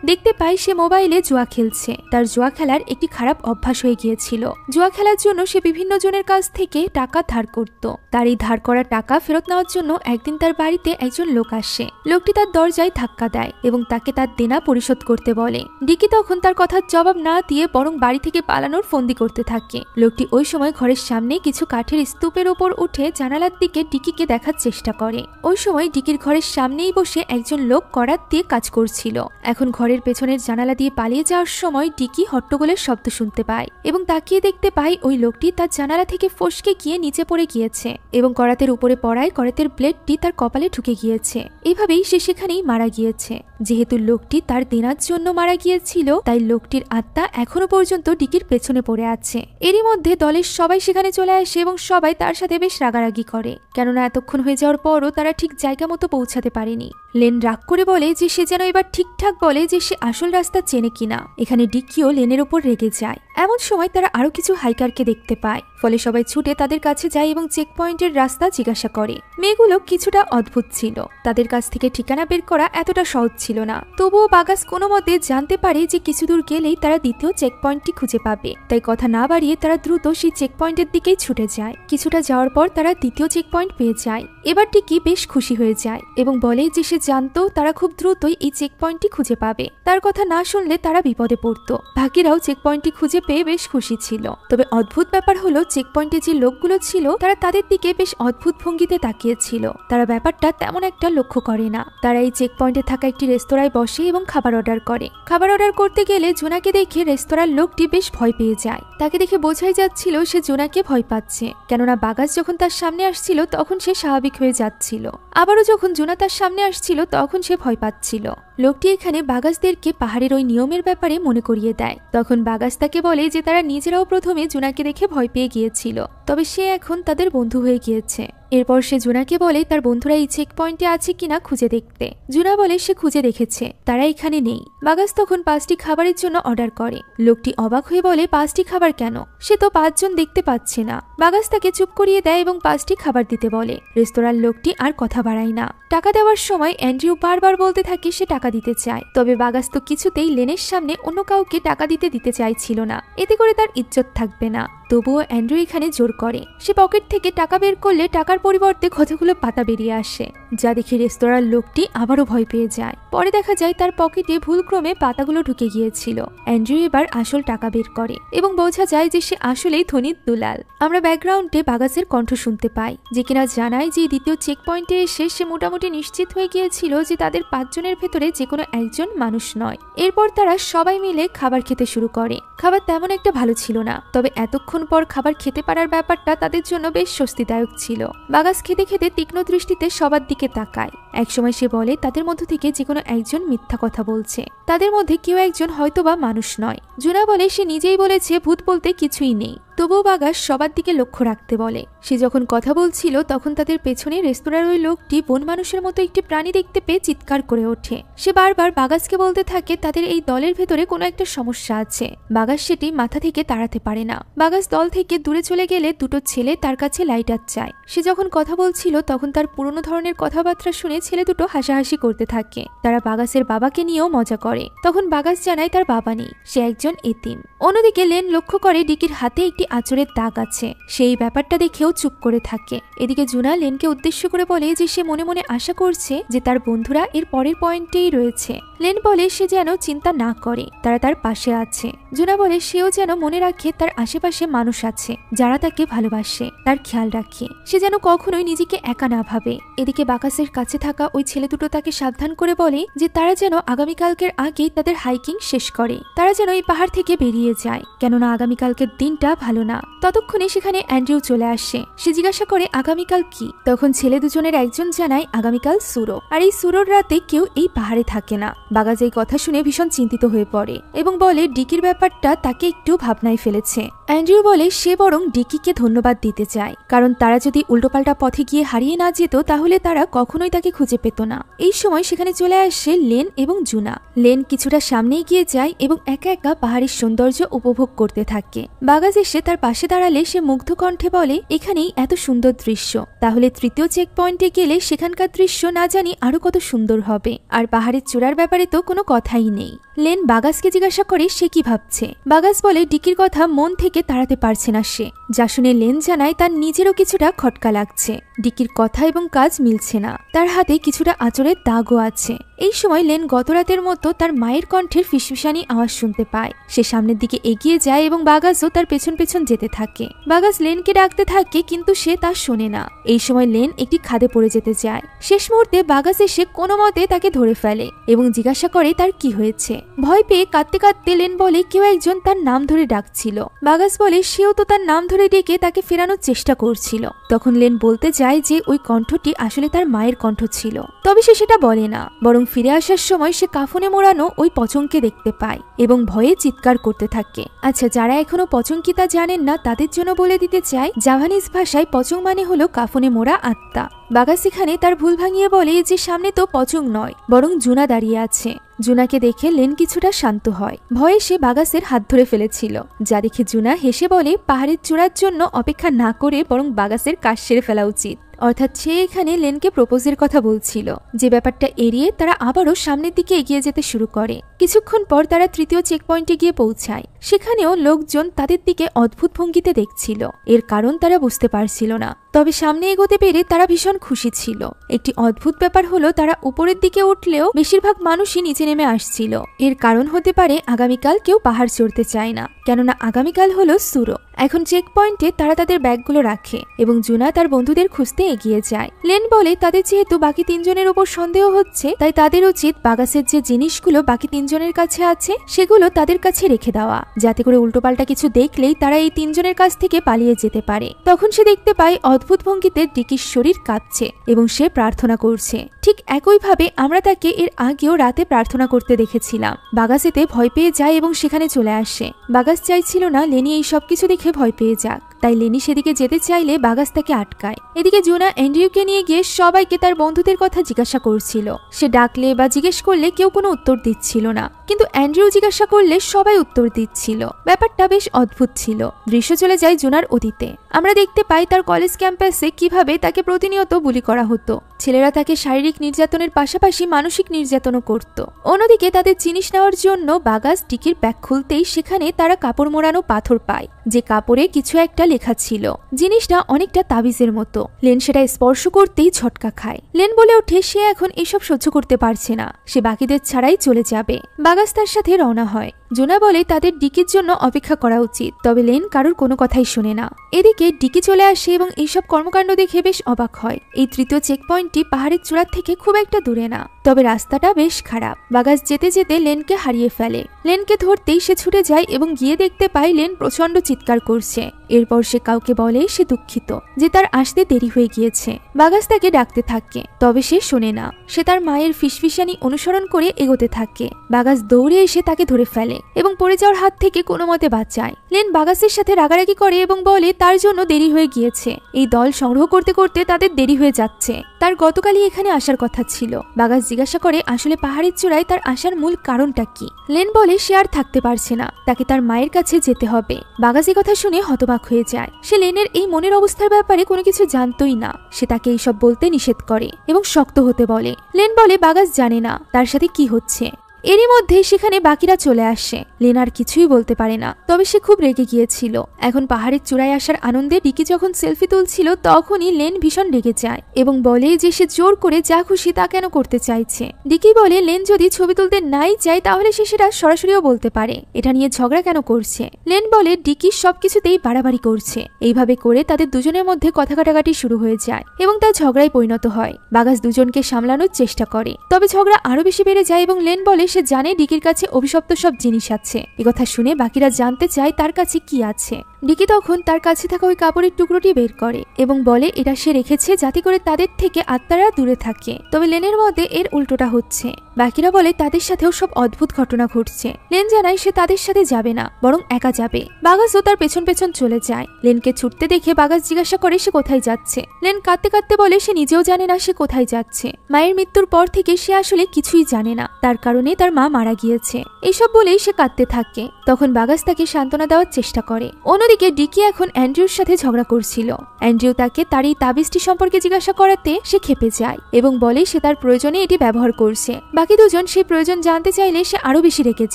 দেখতে পাই সে মোবাইলে জুয়া খেলছে। তার জুয়া খেলার একটি খারাপ অভ্যাস হয়ে গিয়েছিল। জুয়া খেলার জন্য সে বিভিন্ন জনের কাছ থেকে টাকা ধার করত। তার এই ধার করা টাকা ফেরত নেওয়ার জন্য একদিন তার বাড়িতে একজন লোক আসে। লোকটি তার দরজায় ধাক্কা দেয় এবং তাকে তার দেনা পরিশোধ করতে বলে। ডিকি তখন তার কথার জবাব না দিয়ে বরং বাড়ি থেকে পালানোর ফন্দি করতে থাকে। লোকটি ওই সময় ঘরের সামনে কিছু কাঠের স্তূপের ওপর উঠে জানালার দিকে ডিকিকে দেখার চেষ্টা করে। ওই সময় ডিকির ঘরের সামনেই বসে একজন লোক করাত দিয়ে কাজ করছিল। এখন ঘরের পেছনের জানালা দিয়ে পালিয়ে যাওয়ার সময় ডিকি হট্টগোলের শব্দ শুনতে পায় এবং তাকিয়ে দেখতে পায় ওই লোকটি তার জানালা থেকে ফসকে গিয়ে নিচে পড়ে গিয়েছে এবং করাতের উপরে পড়ায় করাতের ব্লেডটি তার কপালে ঢুকে গিয়েছে। এভাবেই সে সেখানেই মারা গিয়েছে। যেহেতু লোকটি তার দেনার জন্য মারা গিয়েছিল, তাই লোকটির আত্মা এখনো পর্যন্ত ডিকির পেছনে পড়ে আছে। এরই মধ্যে দলের সবাই সেখানে চলে আসে এবং সবাই তার সাথে বেশ রাগারাগি করে, কেননা এতক্ষণ হয়ে যাওয়ার পরও তারা ঠিক জায়গা মতো পৌঁছাতে পারেনি। লেন রাগ করে বলে যে সে যেন এবার ঠিকঠাক বলে যে সে আসল রাস্তা চেনে কিনা। এখানে ডিকিও লেনের ওপর রেগে যায়। এমন সময় তারা আরো কিছু হাইকারকে দেখতে পায়, ফলে সবাই ছুটে তাদের কাছে যায় এবং চেক পয়েন্টের রাস্তা জিজ্ঞাসা করে। মেয়েগুলো কিছুটা অদ্ভুত ছিল, তাদের কাছ থেকে ঠিকানা বের করা এতটা সহজ ছিল না। তবুও বাগাস কোনো মতে জানতে পারে যে কিছু দূর গেলেই তারা দ্বিতীয় চেক পয়েন্টটি খুঁজে পাবে। তাই কথা না বাড়িয়ে তারা দ্রুত সেই চেক পয়েন্টের দিকেই ছুটে যায়। কিছুটা যাওয়ার পর তারা দ্বিতীয় চেক পয়েন্ট পেয়ে যায়। এবার ডিকি বেশ খুশি হয়ে যায় এবং বলে যে সে জানতো তারা খুব দ্রুতই এই চেক পয়েন্টটি খুঁজে পাবে। তার কথা না শুনলে তারা বিপদে পড়তো। বাকিরাও চেক পয়েন্টটি খুঁজে পেয়ে বেশ খুশি ছিল। তবে অদ্ভুত ব্যাপার হলো চেক পয়েন্টে যে লোকগুলো ছিল তারা তাদের দিকে বেশ অদ্ভুত ভঙ্গিতে তাকিয়েছিল। তারা ব্যাপারটা তেমন একটা লক্ষ্য করে না। তারা এই চেক পয়েন্টে থাকা একটি রেস্তোরাঁয় বসে এবং খাবার অর্ডার করে। খাবার অর্ডার করতে গেলে জোনাকে দেখে রেস্তোরাঁর লোকটি বেশ ভয় পেয়ে যায়। তাকে দেখে বোঝাই যাচ্ছিল সে জোনাকে ভয় পাচ্ছে, কেননা বাগাস যখন তার সামনে আসছিল তখন সে স্বাভাবিক হয়ে যাচ্ছিল, আবারও যখন জোনা তার সামনে আসছিল তখন সে ভয় পাচ্ছিল। লোকটি এখানে বাগাসদেরকে পাহাড়ের ওই নিয়মের ব্যাপারে মনে করিয়ে দেয়। তখন বাগাস তাকে বলে যে তারা নিজেরাও প্রথমে জোনাকে দেখে ভয় পেয়ে গিয়েছিল, তবে সে এখন তাদের বন্ধু হয়ে গিয়েছে। এরপর সে জোনাকে বলে তার বন্ধুরা এই চেক পয়েন্টে আছে কিনা খুঁজে দেখতে। জোনা বলে সে খুঁজে দেখেছে, তারা এখানে নেই। বাগাস তখন 5টি খাবারের জন্য অর্ডার করে। লোকটি অবাক হয়ে বলে 5টি খাবার কেন, সে তো 5 জন দেখতে পাচ্ছে না। বাগাস তাকে চুপ করিয়ে দেয় এবং 5টি খাবার দিতে বলে। রেস্তোরাঁর লোকটি আর কথা বাড়ায় না। টাকা দেওয়ার সময় অ্যান্ড্রিউ বারবার বলতে থাকে সে টাকা দিতে চায়, তবে বাগাস তো কিছুতেই লেনের সামনে অন্য কাউকে টাকা দিতে চাইছিল না, এতে করে তার ইজ্জত থাকবে না। তবুও অ্যান্ড্রু এখানে জোর করে। সে পকেট থেকে টাকা বের করলে টাকার পরিবর্তে কতগুলো পাতা বেরিয়ে আসে, যা দেখে রেস্তোরাঁর লোকটি আবারও ভয় পেয়ে যায়। পরে দেখা যায় তার পকেটে ভুলক্রমে পাতাগুলো ঢুকে গিয়েছিল। অ্যান্ড্রু এবার আসল টাকা বের করে এবং বোঝা যায় যে সে আসলেই ধনী দুলাল। আমরা ব্যাকগ্রাউন্ডে বাগাসের কণ্ঠ শুনতে পাই, যে কিনা জানায় যে দ্বিতীয় চেক পয়েন্টে এসে সে মোটামুটি নিশ্চিত হয়ে গিয়েছিল যে তাদের 5 জনের ভেতরে যে কোনো একজন মানুষ নয়। এরপর তারা সবাই মিলে খাবার খেতে শুরু করে। খাবার তেমন একটা ভালো ছিল না, তবে এতক্ষণ পর খাবার খেতে পারার ব্যাপারটা তাদের জন্য বেশ স্বস্তিদায়ক ছিল। বাগাস খেতে খেতে তীক্ষ্ণ দৃষ্টিতে সবার দিকে তাকায়। একসময় সে বলে তাদের মধ্য থেকে যে কোনো একজন মিথ্যা কথা বলছে, তাদের মধ্যে কেউ একজন হয়তোবা মানুষ নয়। জোনা বলে সে নিজেই বলেছে ভূত বলতে কিছুই নেই। তবুও বাগাস সবার দিকে লক্ষ্য রাখতে বলে। সে যখন কথা বলছিল তখন তাদের পেছনে রেস্তোরাঁর ওই লোকটি বন মানুষের মতো একটি প্রাণী দেখতে পেয়ে চিৎকার করে ওঠে। সে বারবার বাগাসকে বলতে থাকে তাদের এই দলের ভেতরে কোনো একটা সমস্যা আছে। বাগাস সেটি মাথা থেকে তাড়াতে পারে না। বাগাস দল থেকে দূরে চলে গেলে দুটো ছেলে তার কাছে লাইটার চায়। সে যখন কথা বলছিল তখন তার পুরনো ধরনের কথাবার্তা শুনে ছেলে দুটো হাসাহাসি করতে থাকে। তারা বাগাসের বাবাকে নিয়েও মজা করে। তখন বাগাস জানায় তার বাবা নেই, সে একজন এতিম। অন্যদিকে লেন লক্ষ্য করে ডিকির হাতে একটি আঁচড়ের দাগ আছে। সেই ব্যাপারটা দেখেও চুপ করে থাকে। এদিকে জোনা লেনকে উদ্দেশ্য করে বলে যে সে মনে মনে আশা করছে যে তার বন্ধুরা এর পরের পয়েন্টেই রয়েছে। লেন বলে সে যেন চিন্তা না করে, তারা তার পাশে আছে। জোনা বলে সেও যেন মনে রাখে তার আশেপাশে মানুষ আছে যারা তাকে ভালোবাসে, তার খেয়াল রাখে। সে যেন কখনোই নিজেকে একা না ভাবে। এদিকে বাগাসের কাছে থাকা ওই ছেলে দুটো তাকে সাবধান করে বলে যে তারা যেন আগামীকালকের আগেই তাদের হাইকিং শেষ করে। তারা যেন এই পাহাড় থেকে বেরিয়ে যায়, কেননা আগামীকালকের দিনটা ভালো ভালো না। ততক্ষণে সেখানে অ্যান্ড্রিউ চলে আসে। সে জিজ্ঞাসা করে আগামীকাল কি। তখন ছেলে দুজনের একজন জানায় আগামীকাল সুরো, আর এই সুরোর রাতে কেউ এই পাহাড়ে থাকে না। বাগাজ এই কথা শুনে ভীষণ চিন্তিত হয়ে পড়ে এবং বলে ডিকির ব্যাপারটা তাকে একটু ভাবনায় ফেলেছে। অ্যান্ড্রিউ বলে সে বরং ডিকিকে ধন্যবাদ দিতে চায়, কারণ তারা যদি উল্টোপাল্টা পথে গিয়ে হারিয়ে না যেত তাহলে তারা কখনোই তাকে খুঁজে পেত না। এই সময় সেখানে চলে আসে লেন এবং জুনা। লেন কিছুটা সামনে এগিয়ে যায় এবং একা একা পাহাড়ের সৌন্দর্য উপভোগ করতে থাকে। বাগাজ এসে তার পাশে দাঁড়ালে সে মুগ্ধ কণ্ঠে বলে এখানেই এত সুন্দর দৃশ্য, তাহলে তৃতীয় চেক পয়েন্টে গেলে সেখানকার দৃশ্য না জানি আরো কত সুন্দর হবে। আর পাহাড়ের চূড়ার ব্যাপারে তো কোনো কথাই নেই। লেন বাগাজকে জিজ্ঞাসা করে সে কি ভাবছে। বাগাজ বলে ডিকির কথা মন থেকে তাড়াতে পারছে না সে। যা শুনে লেন জানায় তার নিজেরও কিছুটা খটকা লাগছে। ডিকির কথা এবং কাজ মিলছে না, তার হাতে কিছুটা আঁচড়ের দাগও আছে। এই সময় লেন গতরাতের মতো তার মায়ের কণ্ঠের ফিসফিসানি আওয়াজ শুনতে পায়। সে সামনের দিকে এগিয়ে যায় এবং বাগাজও তার পেছন পেছন যেতে থাকে। বাগাজ লেনকে ডাকতে থাকে কিন্তু সে তা শোনে না। এই সময় লেন একটি খাদে পড়ে যেতে যায়। শেষ মুহূর্তে বাগাজ এসে কোনো মতে তাকে ধরে ফেলে এবং জিজ্ঞাসা করে তার কি হয়েছে। ভয় পেয়ে কাঁদতে কাঁদতে লেন বলে কেউ একজন তার নাম ধরে ডাকছিল। বাগাজ বলে সেও তো তার নাম ধরে ডেকে তাকে ফেরানোর চেষ্টা করছিল। তখন লেন বলতে যায় যে ওই কণ্ঠটি আসলে তার মায়ের কণ্ঠ ছিল, তবে সে সেটা বলে না, বরং ফিরে আসার সময় সে কাফনে মোড়ানো ওই পচংকে দেখতে পায় এবং ভয়ে চিৎকার করতে থাকে। আচ্ছা, যারা এখনো পচং কি তা জানেন না তাদের জন্য বলে দিতে চাই, জাভানিজ ভাষায় পচং মানে হলো কাফনে মোড়া আত্মা। বাগাজ সেখানে তার ভুল ভাঙিয়ে বলে যে সামনে তো পচং নয়, বরং জুনা দাঁড়িয়ে আছে। জুনাকে দেখে লেন কিছুটা শান্ত হয়। ভয়ে সে বাগাসের হাত ধরে ফেলেছিল, যা দেখে জুনা হেসে বলে পাহাড়ের চূড়ার জন্য অপেক্ষা না করে বরং বাগাসের কাজ সেরে ফেলা উচিত। অর্থাৎ সে এখানে লেনকে প্রপোজের কথা বলছিল, যে ব্যাপারটা এড়িয়ে তারা আবারও সামনের দিকে এগিয়ে যেতে শুরু করে। কিছুক্ষণ পর তারা তৃতীয় চেক পয়েন্টে গিয়ে পৌঁছায়। সেখানেও লোকজন তাদের দিকে অদ্ভুত ভঙ্গিতে দেখছিল। এর কারণ তারা বুঝতে পারছিল না, তবে সামনে এগোতে পেরে তারা ভীষণ খুশি ছিল। একটি অদ্ভুত ব্যাপার হলো তারা উপরের দিকে উঠলেও বেশিরভাগ মানুষই নিচে নেমে আসছিল। এর কারণ হতে পারে আগামীকাল কেউ পাহাড় চড়তে চায় না, কেননা আগামীকাল হলো সুরো। এখন চেক পয়েন্টে তারা তাদের ব্যাগগুলো রাখে এবং জুনা তার বন্ধুদের খুঁজতে এগিয়ে যায়। লেন বলে তাদের যেহেতু বাকি তিনজনের উপর সন্দেহ হচ্ছে, তাই তাদের উচিত বাগাসের যে জিনিসগুলো বাকি তিনজনের কাছে আছে সেগুলো তাদের কাছে রেখে দেওয়া, যাতে করে উল্টোপাল্টা কিছু দেখলেই তারা এই তিনজনের কাছ থেকে পালিয়ে যেতে পারে। তখন সে দেখতে পায় অদ্ভুত ভঙ্গিতে ডিকির শরীর কাঁপছে এবং সে প্রার্থনা করছে। ঠিক একইভাবে আমরা তাকে এর আগেও রাতে প্রার্থনা করতে দেখেছিলাম। বাগাস এতে ভয় পেয়ে যায় এবং সেখানে চলে আসে। বাগাস চাইছিল না লেনি এই সবকিছু দেখে ভয় পেয়ে যাক, তাই লেনি সেদিকে যেতে চাইলে বাগাস তাকে আটকায়। এদিকে জুনা অ্যান্ড্রিউকে নিয়ে গিয়ে সবাইকে তার বন্ধুদের কথা জিজ্ঞাসা করছিল। সে ডাকলে বা জিজ্ঞেস করলে কেউ কোনো উত্তর দিচ্ছিল না, কিন্তু অ্যান্ড্রিউ জিজ্ঞাসা করলে সবাই উত্তর দিচ্ছিল। ব্যাপারটা বেশ অদ্ভুত ছিল। দৃশ্য চলে যায় জুনার অতীতে। আমরা দেখতে পাই তার কলেজ ক্যাম্পাসে কিভাবে তাকে প্রতিনিয়ত বুলি করা হতো। ছেলেরা তাকে শারীরিক নির্যাতনের পাশাপাশি মানসিক নির্যাতনও করত। অন্যদিকে তাদের জিনিস নেওয়ার জন্য বাগাস ডিকির ব্যাগ খুলতেই সেখানে তারা কাপড় মোড়ানো পাথর পায়, যে কাপড়ে কিছু একটা লেখা ছিল। জিনিসটা অনেকটা তাবিজের মতো। লেন সেটা স্পর্শ করতেই ঝটকা খায়। লেন বলে ওঠে সে এখন এসব সহ্য করতে পারছে না, সে বাকিদের ছাড়াই চলে যাবে। বাগাস তার সাথে রওনা হয়। জোনা বলে তাদের ডিকির জন্য অপেক্ষা করা উচিত, তবে লেন কারোর কোনো কথাই শোনে না। এদিকে ডিকি চলে আসে এবং এইসব কর্মকাণ্ড দেখে বেশ অবাক হয়। এই তৃতীয় চেক পয়েন্টটি পাহাড়ের চূড়ার থেকে খুব একটা দূরে না, তবে রাস্তাটা বেশ খারাপ। বাগাস যেতে যেতে লেনকে হারিয়ে ফেলে। লেনকে ধরতেই সে ছুটে যায় এবং গিয়ে দেখতে পায় লেন প্রচন্ড চিৎকার করছে। এরপর সে কাউকে বলে সে দুঃখিত যে তার আসতে দেরি হয়ে গিয়েছে। বাগাস তাকে ডাকতে থাকে, তবে সে শোনে না। সে তার মায়ের ফিসফিসানি অনুসরণ করে এগোতে থাকে। বাগাস দৌড়ে এসে তাকে ধরে ফেলে এবং পড়ে যাওয়ার হাত থেকে কোনো মতে বাঁচায়। লেন বাগাসের সাথে রাগারাগি করে এবং বলে তার জন্য দেরি হয়ে গিয়েছে। এই দল সংগ্রহ করতে করতে তাদের দেরি হয়ে যাচ্ছে। তার গতকালই এখানে আসার কথা ছিল। বাগাস জিজ্ঞাসা করে আসলে পাহাড়ের চূড়ায় তার আসার মূল কারণটা কি। লেন বলে সে আর থাকতে পারছে না, তাকে তার মায়ের কাছে যেতে হবে। বাগাস এই কথা শুনে হতবাক হয়ে যায়। সে লেনের এই মনের অবস্থার ব্যাপারে কোনো কিছু জানতোই না। সে তাকে এইসব বলতে নিষেধ করে এবং শক্ত হতে বলে। লেন বলে বাগাস জানে না তার সাথে কি হচ্ছে। এরই মধ্যে সেখানে বাকিরা চলে আসে। লেন আর কিছুই বলতে পারে না, তবে সে খুব রেগে গিয়েছিল। এখন পাহাড়ের চূড়ায় আসার আনন্দে ডিকি যখন সেলফি তুলছিল তখনই লেন ভীষণ রেগে যায় এবং বলে যে সে জোর করে যা খুশি তা কেন করতে চাইছে। ডিকি বলে লেন যদি ছবি তুলতে নাই চায় তাহলে সে সেটা সরাসরিও বলতে পারে, এটা নিয়ে ঝগড়া কেন করছে। লেন বলে ডিকি সবকিছুতেই বাড়াবাড়ি করছে। এইভাবে করে তাদের দুজনের মধ্যে কথা কাটাকাটি শুরু হয়ে যায় এবং তা ঝগড়ায় পরিণত হয়। বাগাস দুজনকে সামলানোর চেষ্টা করে, তবে ঝগড়া আরো বেশি বেড়ে যায় এবং লেন বলে সে জানে ডিকির কাছে অভিশপ্ত সব জিনিস আছে। একথা শুনে বাকিরা জানতে চায় তার কাছে কি আছে। ডিকি তখন তার কাছে থাকা ওই কাপড়ের টুকরোটি বের করে এবং বলে এটা সে রেখেছে যাতে করে তাদের থেকে আত্মারা দূরে থাকে। তবে লেনের মধ্যে এর উল্টোটা হচ্ছে। বাকিরা বলে তাদের সাথেও সব অদ্ভুত ঘটনা ঘটছে। লেন জানায় সে তাদের সাথে যাবে না, বরং একা যাবে। বাগাসও তার পেছন পেছন চলে যায়। লেনকে ছুটতে দেখে বাগাস জিজ্ঞাসা করে সে কোথায় যাচ্ছে। লেন কাঁদতে কাঁদতে বলে সে নিজেও জানে না সে কোথায় যাচ্ছে। মায়ের মৃত্যুর পর থেকে সে আসলে কিছুই জানে না, তার কারণে তার মা মারা গিয়েছে। এইসব বলেই সে কাঁদতে থাকে। তখন বাগাস তাকে সান্ত্বনা দেওয়ার চেষ্টা করে। অন্যদিকে ডিকি এখন অ্যান্ড্রিউর সাথে ঝগড়া করছিল। অ্যান্ড্রিউ তাকে তার এই তাবিজটি সম্পর্কে জিজ্ঞাসা করাতে সে ক্ষেপে যায় এবং বলে সে তার প্রয়োজনে এটি ব্যবহার করছে। বাকি দুজন সেই প্রয়োজন জানতে চাইলে সে আরো বেশি রেগে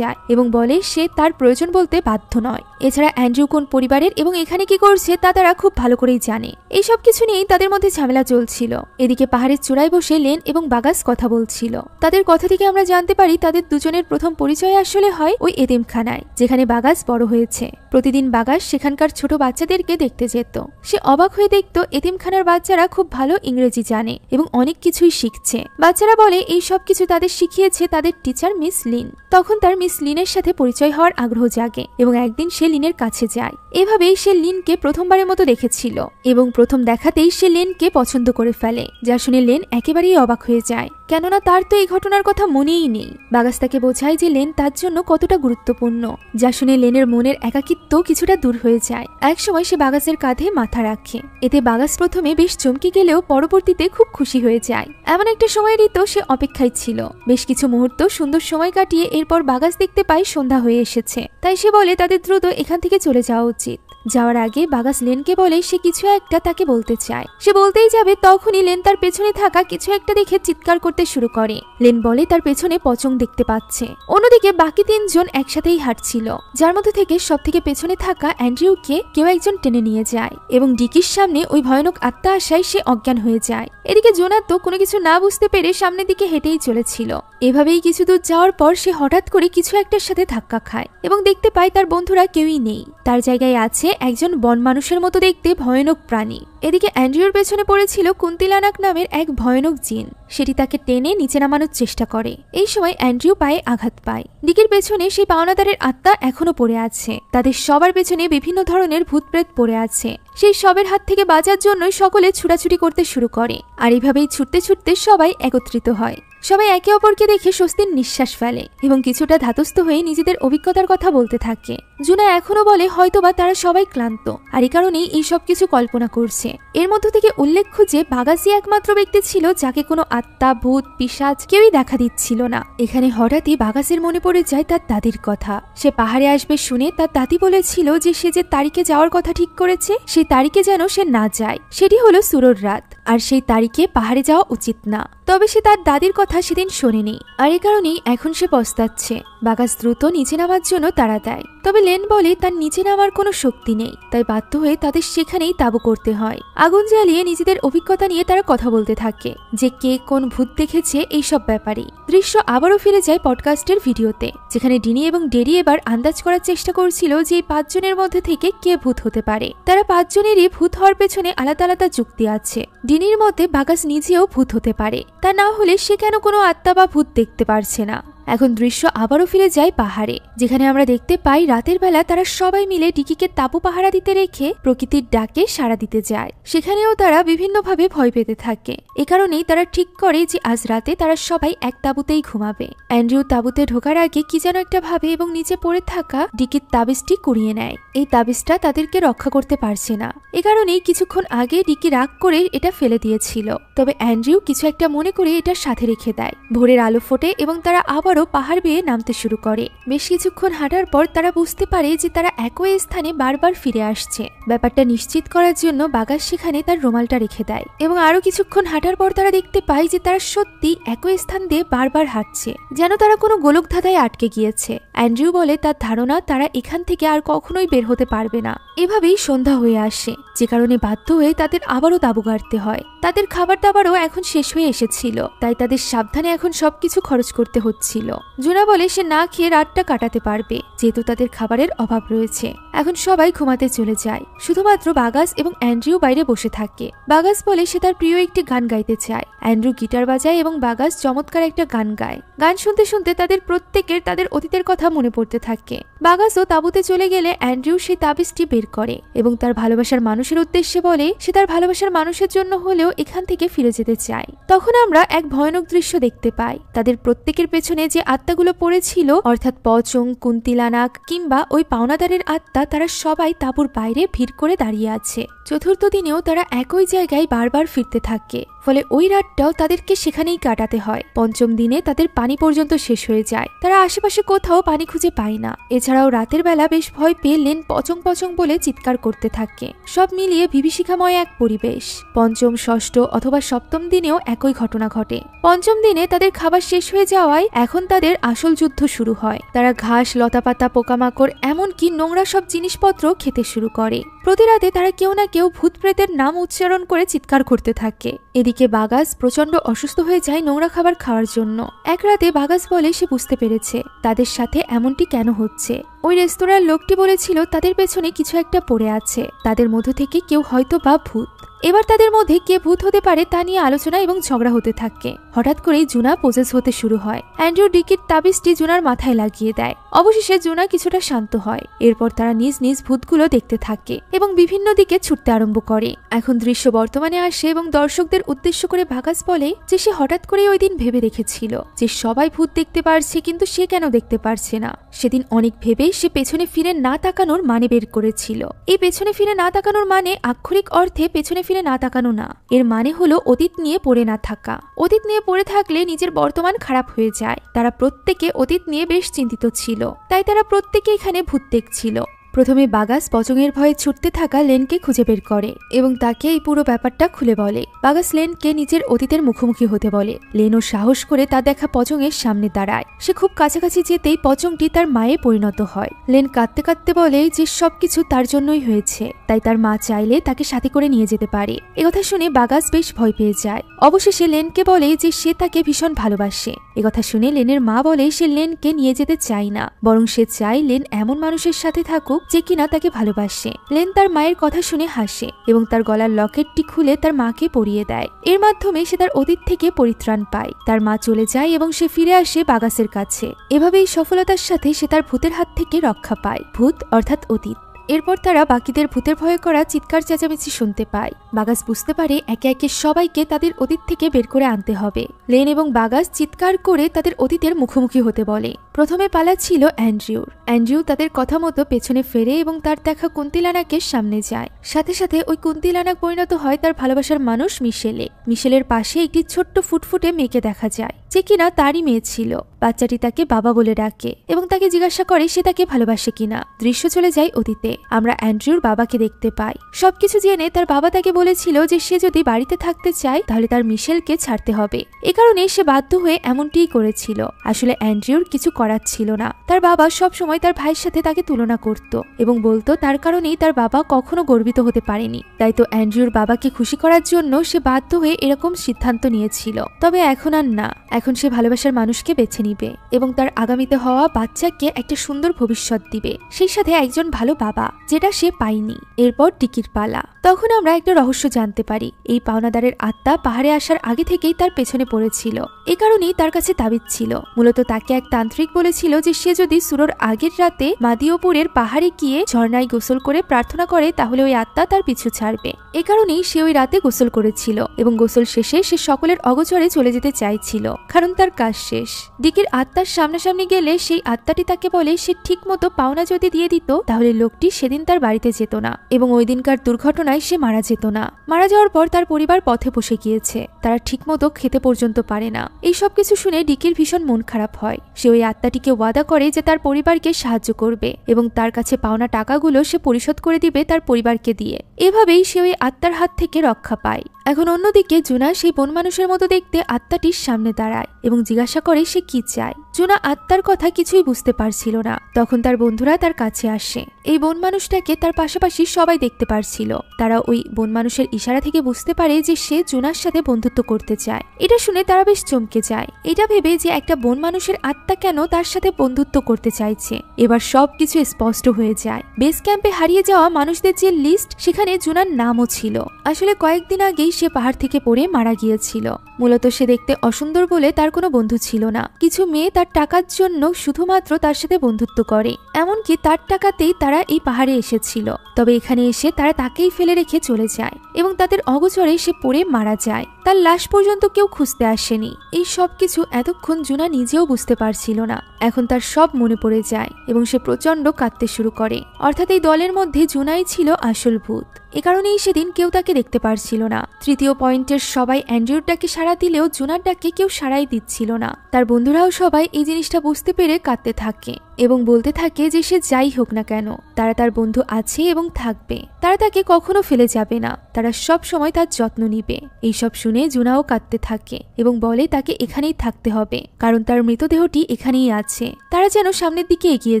যায় এবং বলে সে তার প্রয়োজন বলতে বাধ্য নয়। এছাড়া অ্যান্ড্রিউ কোন পরিবারের এবং এখানে কি করছে তা তারা খুব ভালো করেই জানে। এইসব কিছু নিয়েই তাদের মধ্যে ঝামেলা চলছিল। এদিকে পাহাড়ের চূড়ায় বসে লেন এবং বাগাস কথা বলছিল। তাদের কথা থেকে আমরা জানতে পারি তাদের দুজনের প্রথম পরিচয় আসলে হয় ওই এতিমখানায়, যেখানে বাগাস বড় হয়েছে। প্রতিদিন বাগাস সেখানকার ছোট বাচ্চাদেরকে দেখতে যেত। সে অবাক হয়ে দেখত এতিমখানার বাচ্চারা খুব ভালো ইংরেজি জানে এবং অনেক কিছুই শিখছে। বাচ্চারা বলে এই সব কিছু তাদের শিখিয়েছে তাদের টিচার মিস লিন। তখন তার মিস লিনের সাথে পরিচয় হওয়ার আগ্রহ জাগে এবং একদিন সে লিনের কাছে যায়। এভাবেই সে লিনকে প্রথমবারের মতো দেখেছিল এবং প্রথম দেখাতেই সে লেনকে পছন্দ করে ফেলে, যা শুনে লেন একেবারেই অবাক হয়ে যায়, কেননা তার তো এই ঘটনার কথা মনেই নেই। বাগাস তাকে বোঝায় যে লেন তার জন্য কতটা গুরুত্বপূর্ণ, যা শুনে লেনের মনের একাকিত্ব কিছুটা দূর হয়ে যায়। একসময় সে বাগাসের কাঁধে মাথা রাখে। এতে বাগাস প্রথমে বেশ চমকে গেলেও পরবর্তীতে খুব খুশি হয়ে যায়। এমন একটা সময়েরই তো সে অপেক্ষায় ছিল। বেশ কিছু মুহূর্ত সুন্দর সময় কাটিয়ে এরপর বাগাস দেখতে পায় সন্ধ্যা হয়ে এসেছে। তাই সে বলে তাদের দ্রুত এখান থেকে চলে যাওয়া উচিত। যাওয়ার আগে বাগাস লেনকে বলে সে কিছু একটা তাকে বলতে চায়। সে বলতেই যাবে তখনই লেন তার পেছনে থাকা কিছু একটা দেখে চিৎকার করতে শুরু করে। লেন বলে তার পেছনে পচং দেখতে পাচ্ছে। অন্যদিকে বাকি তিনজন একসাথেই হাঁটছিল, যার মধ্যে থেকে সব থেকে পেছনে থাকা অ্যান্ড্রিউকে কেউ একজন টেনে নিয়ে যায় এবং ডিকির সামনে ওই ভয়ানক আত্মা আসায় সে অজ্ঞান হয়ে যায়। এদিকে জোনাথ তো কোনো কিছু না বুঝতে পেরে সামনের দিকে হেঁটেই চলেছিল। এভাবেই কিছু দূর যাওয়ার পর সে হঠাৎ করে কিছু একটার সাথে ধাক্কা খায় এবং দেখতে পায় তার বন্ধুরা কেউই নেই। তার জায়গায় আছে একজন বন মানুষের মতো দেখতে ভয়ানক প্রাণী। এদিকে অ্যান্ড্রিউর পেছনে পড়েছিল কুন্তিলানাক নামের এক ভয়ানক জিন। সেটি তাকে টেনে নিচে নামানোর চেষ্টা করে। এই সময় অ্যান্ড্রিউ পায়ে আঘাত পায়। ডিকির পেছনে সেই পাওনাদারের আত্মা এখনো পড়ে আছে। তাদের সবার পেছনে বিভিন্ন ধরনের ভূতপ্রেত পড়ে আছে। সেই সবের হাত থেকে বাঁচার জন্যই সকলে ছুটাছুটি করতে শুরু করে। আর এইভাবেই ছুটতে ছুটতে সবাই একত্রিত হয়। সবাই একে অপরকে দেখে স্বস্তির নিঃশ্বাস ফেলে এবং কিছুটা ধাতস্থ হয়ে নিজেদের অভিজ্ঞতার কথা বলতে থাকে। জুনা এখনো বলে হয়তোবা তারা সবাই ক্লান্ত, আর এই কারণেই এই সব কিছু কল্পনা করছে। এর মধ্য থেকে উল্লেখ্য যে বাগাসই একমাত্র ব্যক্তি ছিল যাকে কোনো আত্মা, ভূত, পিশাচ কেউই দেখা দিচ্ছিল না। এখানে হঠাৎই বাগাসের মনে পড়ে যায় তার দাদির কথা। সে পাহাড়ে আসবে শুনে তার দাদি বলেছিল যে সে যে তারিখে যাওয়ার কথা ঠিক করেছে সেই তারিখে যেন সে না যায়। সেটি হলো সুরর রাত, আর সেই তারিখে পাহাড়ে যাওয়া উচিত না। তবে সে তার দাদির কথা সেদিন শোনেনি, আর এই কারণেই এখন সে পস্তাচ্ছে। বাগাস দ্রুত নিচে নামার জন্য তাড়া দেয়। তবে লেন বলে তার নিচে নামার কোনো শক্তি নেই, তাই বাধ্য হয়ে তাদের সেখানেই তাঁবু করতে হয়। আগুন জ্বালিয়ে নিজেদের অভিজ্ঞতা নিয়ে তারা কথা বলতে থাকে যে কে কোন ভূত দেখেছে এইসব ব্যাপারে। দৃশ্য আবারও ফিরে যায় পডকাস্টের ভিডিওতে, যেখানে ডিনি এবং ডেরি এবার আন্দাজ করার চেষ্টা করছিল যে এই 5 জনের মধ্যে থেকে কে ভূত হতে পারে। তারা 5 জনেরই ভূত হওয়ার পেছনে আলাদা আলাদা যুক্তি আছে। ডিনির মতে বাগাস নিজেও ভূত হতে পারে, তা না হলে সে কেন কোনো আত্মা বা ভূত দেখতে পারছে না। এখন দৃশ্য আবারও ফিরে যায় পাহাড়ে, যেখানে আমরা দেখতে পাই রাতের বেলা তারা সবাই মিলে ডিকিকে তাঁবু পাহারা দিতে রেখে প্রকৃতির ডাকে সাড়া দিতে যায়। সেখানেও তারা বিভিন্নভাবে ভয় পেতে থাকে। এ কারণেই তারা ঠিক করে যে আজ রাতে তারা সবাই এক তাঁবুতেই ঘুমাবে। অ্যান্ড্রিউ তাঁবুতে ঢোকার আগে কি যেন একটা ভাবে এবং নিচে পড়ে থাকা ডিকির তাবিজটি কুড়িয়ে নেয়। এই তাবিজটা তাদেরকে রক্ষা করতে পারছে না। এ কারণেই কিছুক্ষণ আগে ডিকি রাগ করে এটা ফেলে দিয়েছিল। তবে অ্যান্ড্রিউ কিছু একটা মনে করে এটার সাথে রেখে দেয়। ভোরের আলো ফোটে এবং তারা আবারও পাহাড় বেয়ে নামতে শুরু করে। বেশ কিছুক্ষণ হাঁটার পর তারা বুঝতে পারে যে তারা একই স্থানে বারবার ফিরে আসছে। ব্যাপারটা নিশ্চিত করার জন্য বাগাস সেখানে তার রুমালটা রেখে দেয় এবং আরো কিছুক্ষণ হাঁটার পর তারা দেখতে পায় যে তারা সত্যি একই স্থান দিয়ে বারবার হাঁটছে, যেন তারা কোনো গোলক ধাঁধায় আটকে গিয়েছে। অ্যান্ড্রিউ বলে তার ধারণা তারা এখান থেকে আর কখনোই বের হতে পারবে না। এভাবেই সন্ধ্যা হয়ে আসে, যে কারণে বাধ্য হয়ে তাদের আবারও তাঁবু গাড়তে হয়। তাদের খাবার দাবারও এখন শেষ হয়ে এসেছিল, তাই তাদের সাবধানে এখন সবকিছু খরচ করতে হচ্ছিল। ছিল। জুনা বলে সে না খেয়ে রাতটা কাটাতে পারবে, যেহেতু তাদের খাবারের অভাব রয়েছে। এখন সবাই ঘুমাতে চলে যায়, শুধুমাত্র বাগাস এবং অ্যান্ড্রিউ বাইরে বসে থাকে। বাগাস বলে সে তার প্রিয় একটি গান গাইতে চায়। অ্যান্ড্রু গিটার বাজায় এবং বাগাস চমৎকার একটা গান গায়। গান শুনতে শুনতে তাদের প্রত্যেকের তাদের অতীতের কথা মনে পড়তে থাকে। বাগাসও তাঁবুতে চলে গেলে অ্যান্ড্রিউ সেই তাবিজটি বের করে এবং তার ভালোবাসার মানুষের উদ্দেশ্যে বলে সে তার ভালোবাসার মানুষের জন্য হলেও এখান থেকে ফিরে যেতে চায়। তখন আমরা এক ভয়ানক দৃশ্য দেখতে পাই। তাদের প্রত্যেকের পেছনে যে আত্মাগুলো পড়েছিল, অর্থাৎ পচং, কুন্তিলানাক কিংবা ওই পাওনাদারের আত্মা, তারা সবাই তাঁবুর বাইরে ভিড় করে দাঁড়িয়ে আছে। চতুর্থ দিনেও তারা একই জায়গায় বারবার ফিরতে থাকে, ফলে ওই রাতটাও তাদেরকে সেখানেই কাটাতে হয়। পঞ্চম দিনে তাদের পানি পর্যন্ত শেষ হয়ে যায়। তারা আশেপাশে কোথাও পানি খুঁজে পায় না। এছাড়াও রাতের বেলা বেশ ভয় পেয়ে লেন পচং পচং বলে চিৎকার করতে থাকে। সব মিলিয়ে বিভীষিকাময় এক পরিবেশ। পঞ্চম, ষষ্ঠ অথবা সপ্তম দিনেও একই ঘটনা ঘটে। পঞ্চম দিনে তাদের খাবার শেষ হয়ে যাওয়ায় এখন তাদের আসল যুদ্ধ শুরু হয়। তারা ঘাস, লতাপাতা, পোকামাকড় এমনকি নোংরা সব জিনিসপত্র খেতে শুরু করে। প্রতি রাতে তারা কেউ না কেউ ভূত প্রেতের নাম উচ্চারণ করে চিৎকার করতে থাকে। এদিকে বাগাস প্রচন্ড অসুস্থ হয়ে যায় নোংরা খাবার খাওয়ার জন্য। এক রাতে বাগাস বলে সে বুঝতে পেরেছে তাদের সাথে এমনটি কেন হচ্ছে। ওই রেস্তোরাঁর লোকটি বলেছিল তাদের পেছনে কিছু একটা পড়ে আছে, তাদের মধ্য থেকে কেউ হয়তো বা ভূত। এবার তাদের মধ্যে কে ভূত হতে পারে তা নিয়ে আলোচনা এবং ঝগড়া হতে থাকে। হঠাৎ করেই জুনা পজেস হতে শুরু হয়। অ্যান্ড্রু ডিকির তাবিজটি জুনার মাথায় লাগিয়ে দেয়। অবশেষে জুনা কিছুটা শান্ত হয়। এরপর তারা নিজ নিজ ভূতগুলো দেখতে থাকে এবং বিভিন্ন দিকে ছুটতে আরম্ভ করে। এখন দৃশ্য বর্তমানে আসে এবং দর্শকদের উদ্দেশ্য করে বাগাস বলে যে সে হঠাৎ করেই ওই দিন ভেবে রেখেছিল যে সবাই ভূত দেখতে পারছে, কিন্তু সে কেন দেখতে পারছে না। সেদিন অনেক ভেবে সে পেছনে ফিরে না তাকানোর মানে বের করেছিল। এই পেছনে ফিরে না তাকানোর মানে আক্ষরিক অর্থে পেছনে ফিরে না তাকানো না, এর মানে হলো অতীত নিয়ে পড়ে না থাকা। অতীত নিয়ে পড়ে থাকলে নিজের বর্তমান খারাপ হয়ে যায়। তারা প্রত্যেকে অতীত নিয়ে বেশ চিন্তিত ছিল, তাই তারা প্রত্যেকে এখানে ভূত দেখছিল। প্রথমে বাগাস পচঙের ভয়ে ছুটতে থাকা লেনকে খুঁজে বের করে এবং তাকে এই পুরো ব্যাপারটা খুলে বলে। বাগাস লেনকে নিজের অতীতের মুখোমুখি হতে বলে। লেনও সাহস করে তার দেখা পচঙের সামনে দাঁড়ায়। সে খুব কাছাকাছি যেতেই পচঙটি তার মায়ে পরিণত হয়। লেন কাঁদতে কাঁদতে বলে যে সবকিছু তার জন্যই হয়েছে, তাই তার মা চাইলে তাকে সাথে করে নিয়ে যেতে পারে। একথা শুনে বাগাস বেশ ভয় পেয়ে যায়। অবশেষে লেনকে বলে যে সে তাকে ভীষণ ভালোবাসে। একথা শুনে লেনের মা বলে সে লেনকে নিয়ে যেতে চায় না, বরং সে চায় লেন এমন মানুষের সাথে থাকুক যে কিনা তাকে ভালোবাসে। লেন তার মায়ের কথা শুনে হাসে এবং তার গলার লকেটটি খুলে তার মাকে পরিয়ে দেয়। এর মাধ্যমে সে তার অতীত থেকে পরিত্রাণ পায়। তার মা চলে যায় এবং সে ফিরে আসে বাগাসের কাছে। এভাবেই সফলতার সাথে সে তার ভূতের হাত থেকে রক্ষা পায়। ভূত অর্থাৎ অতীত। এরপর তারা বাকিদের ভূতের ভয়ে করা চিৎকার চেঁচামেচি শুনতে পায়। বাগাস বুঝতে পারে একে একে সবাইকে তাদের অতীত থেকে বের করে আনতে হবে। লেন এবং বাগাস চিৎকার করে তাদের অতীতের মুখোমুখি হতে বলে। প্রথমে পালা ছিল অ্যান্ড্রিউর। অ্যান্ড্রিউ তাদের কথা মতো পেছনে ফেরে এবং তার দেখা কুন্তিলানাকের সামনে যায়। সাথে সাথে ওই কুন্তিলানাক পরিণত হয় তার ভালোবাসার মানুষ মিশেলে। মিশেলের পাশে একটি ছোট্ট ফুটফুটে মেয়েকে দেখা যায়, যে কিনা তারই মেয়ে ছিল। বাচ্চাটি তাকে বাবা বলে ডাকে এবং তাকে জিজ্ঞাসা করে সে তাকে ভালোবাসে কিনা। দৃশ্য চলে যায় অতীতে। আমরা অ্যান্ড্রিউর বাবাকে দেখতে পাই। সবকিছু জেনে তার বাবা তাকে বলেছিল যে সে যদি বাড়িতে থাকতে চায় তাহলে তার মিশেলকে ছাড়তে হবে। এ কারণে সে বাধ্য হয়ে এমনটিই করেছিল। আসলে অ্যান্ড্রিউর কিছু করার ছিল না। তার বাবা সব সময় তার ভাইয়ের সাথে তাকে তুলনা করত এবং বলতো তার কারণেই তার বাবা কখনো গর্বিত হতে পারেনি। তাই তো অ্যান্ড্রিউর বাবাকে খুশি করার জন্য সে বাধ্য হয়ে এরকম সিদ্ধান্ত নিয়েছিল। তবে এখন আর না, এখন সে ভালোবাসার মানুষকে বেছে নিবে এবং তার আগামীতে হওয়া বাচ্চাকে একটা সুন্দর ভবিষ্যৎ দিবে, সেই সাথে একজন ভালো বাবা, যেটা সে পায়নি। এরপর টিকির পালা। তখন আমরা একটা রহস্য জানতে পারি। এই পাওনাদারের আত্মা পাহাড়ে আসার আগে থেকেই তার পেছনে পড়েছিল। এ কারণেই তার কাছে তাবিজ ছিল। মূলত তাকে এক তান্ত্রিক বলেছিল যে সে যদি সুরোর আগের রাতে মাদিওপুরের পাহাড়ে গিয়ে ঝর্ণায় গোসল করে প্রার্থনা করে তাহলে ওই আত্মা তার পিছু ছাড়বে। এ কারণেই সে ওই রাতে গোসল করেছিল এবং গোসল শেষে সে সকলের অগোচরে চলে যেতে চাইছিল, কারণ তার কাজ শেষ। ডিকির আত্মার সামনাসামনি গেলে সেই আত্মাটি তাকে বলে সে ঠিক মতো পাওনা যদি দিয়ে দিত তাহলে লোকটি সেদিন তার বাড়িতে যেত না এবং ওই দিনকার দুর্ঘটনায় সে মারা যেত না। মারা যাওয়ার পর তার পরিবার পথে বসে গিয়েছে, তারা ঠিকমতো খেতে পর্যন্ত পারে না। এই সব কিছু শুনে ডিকির ভীষণ মন খারাপ হয়। সে ওই আত্মাটিকে ওয়াদা করে যে তার পরিবারকে সাহায্য করবে এবং তার কাছে পাওনা টাকাগুলো সে পরিশোধ করে দিবে তার পরিবারকে দিয়ে। এভাবেই সে ওই আত্মার হাত থেকে রক্ষা পায়। এখন অন্যদিকে জুনা সেই বন মানুষের মতো দেখতে আত্মাটির সামনে দাঁড়ায় এবং জিজ্ঞাসা করে সে কি চায়। জুনা আত্মার কথা কিছুই বুঝতে পারছিল না। তখন তার বন্ধুরা তার কাছে আসে। এই বন মানুষটাকে তার পাশাপাশি সবাই দেখতে পারছিল। তারা ওই বন মানুষের ইশারা থেকে বুঝতে পারে যে সে জুনার সাথে বন্ধুত্ব করতে চায়। এটা শুনে তারা বেশ চমকে যায়, এটা ভেবে যে একটা বন মানুষের আত্মা কেন তার সাথে বন্ধুত্ব করতে চাইছে। এবার সবকিছু স্পষ্ট হয়ে যায়। বেস ক্যাম্পে হারিয়ে যাওয়া মানুষদের যে লিস্ট, সেখানে জুনার নামও ছিল। আসলে কয়েকদিন আগেই সে পাহাড় থেকে পড়ে মারা গিয়েছিল। মূলত সে দেখতে অসুন্দর বলে তার কোনো বন্ধু ছিল না। কিছু মেয়ে তার টাকার জন্য শুধুমাত্র তার সাথে বন্ধুত্ব করে, এমনকি তার টাকাতেই তারা এই পাহাড়ে এসেছিল। তবে এখানে এসে তারা তাকেই ফেলে রেখে চলে যায় এবং তাদের অগোচরে সে পড়ে মারা যায়। তার লাশ পর্যন্ত কেউ খুঁজতে আসেনি। এই সব কিছু এতক্ষণ জুনা নিজেও বুঝতে পারছিল না। এখন তার সব মনে পড়ে যায় এবং সে প্রচন্ড কাঁদতে শুরু করে। অর্থাৎ এই দলের মধ্যে জুনাই ছিল আসল ভূত। এ কারণেই সেদিন কেউ তাকে দেখতে পারছিল না। তৃতীয় পয়েন্টের সবাই অ্যান্ড্রিউর ডাকে সাড়া দিলেও জুনার ডাকে কেউ সাড়াই দিচ্ছিল না। তার বন্ধুরাও সবাই এই জিনিসটা বুঝতে পেরে কাঁদতে থাকে এবং বলতে থাকে যে সে যাই হোক না কেন, তারা তার বন্ধু আছে এবং থাকবে। তারা তাকে কখনো ফেলে যাবে না, তারা সব সময় তার যত্ন নিবে। এইসব শুনে জুনাও কাঁদতে থাকে এবং বলে তাকে এখানেই থাকতে হবে, কারণ তার মৃতদেহটি এখানেই আছে। তারা যেন সামনের দিকে এগিয়ে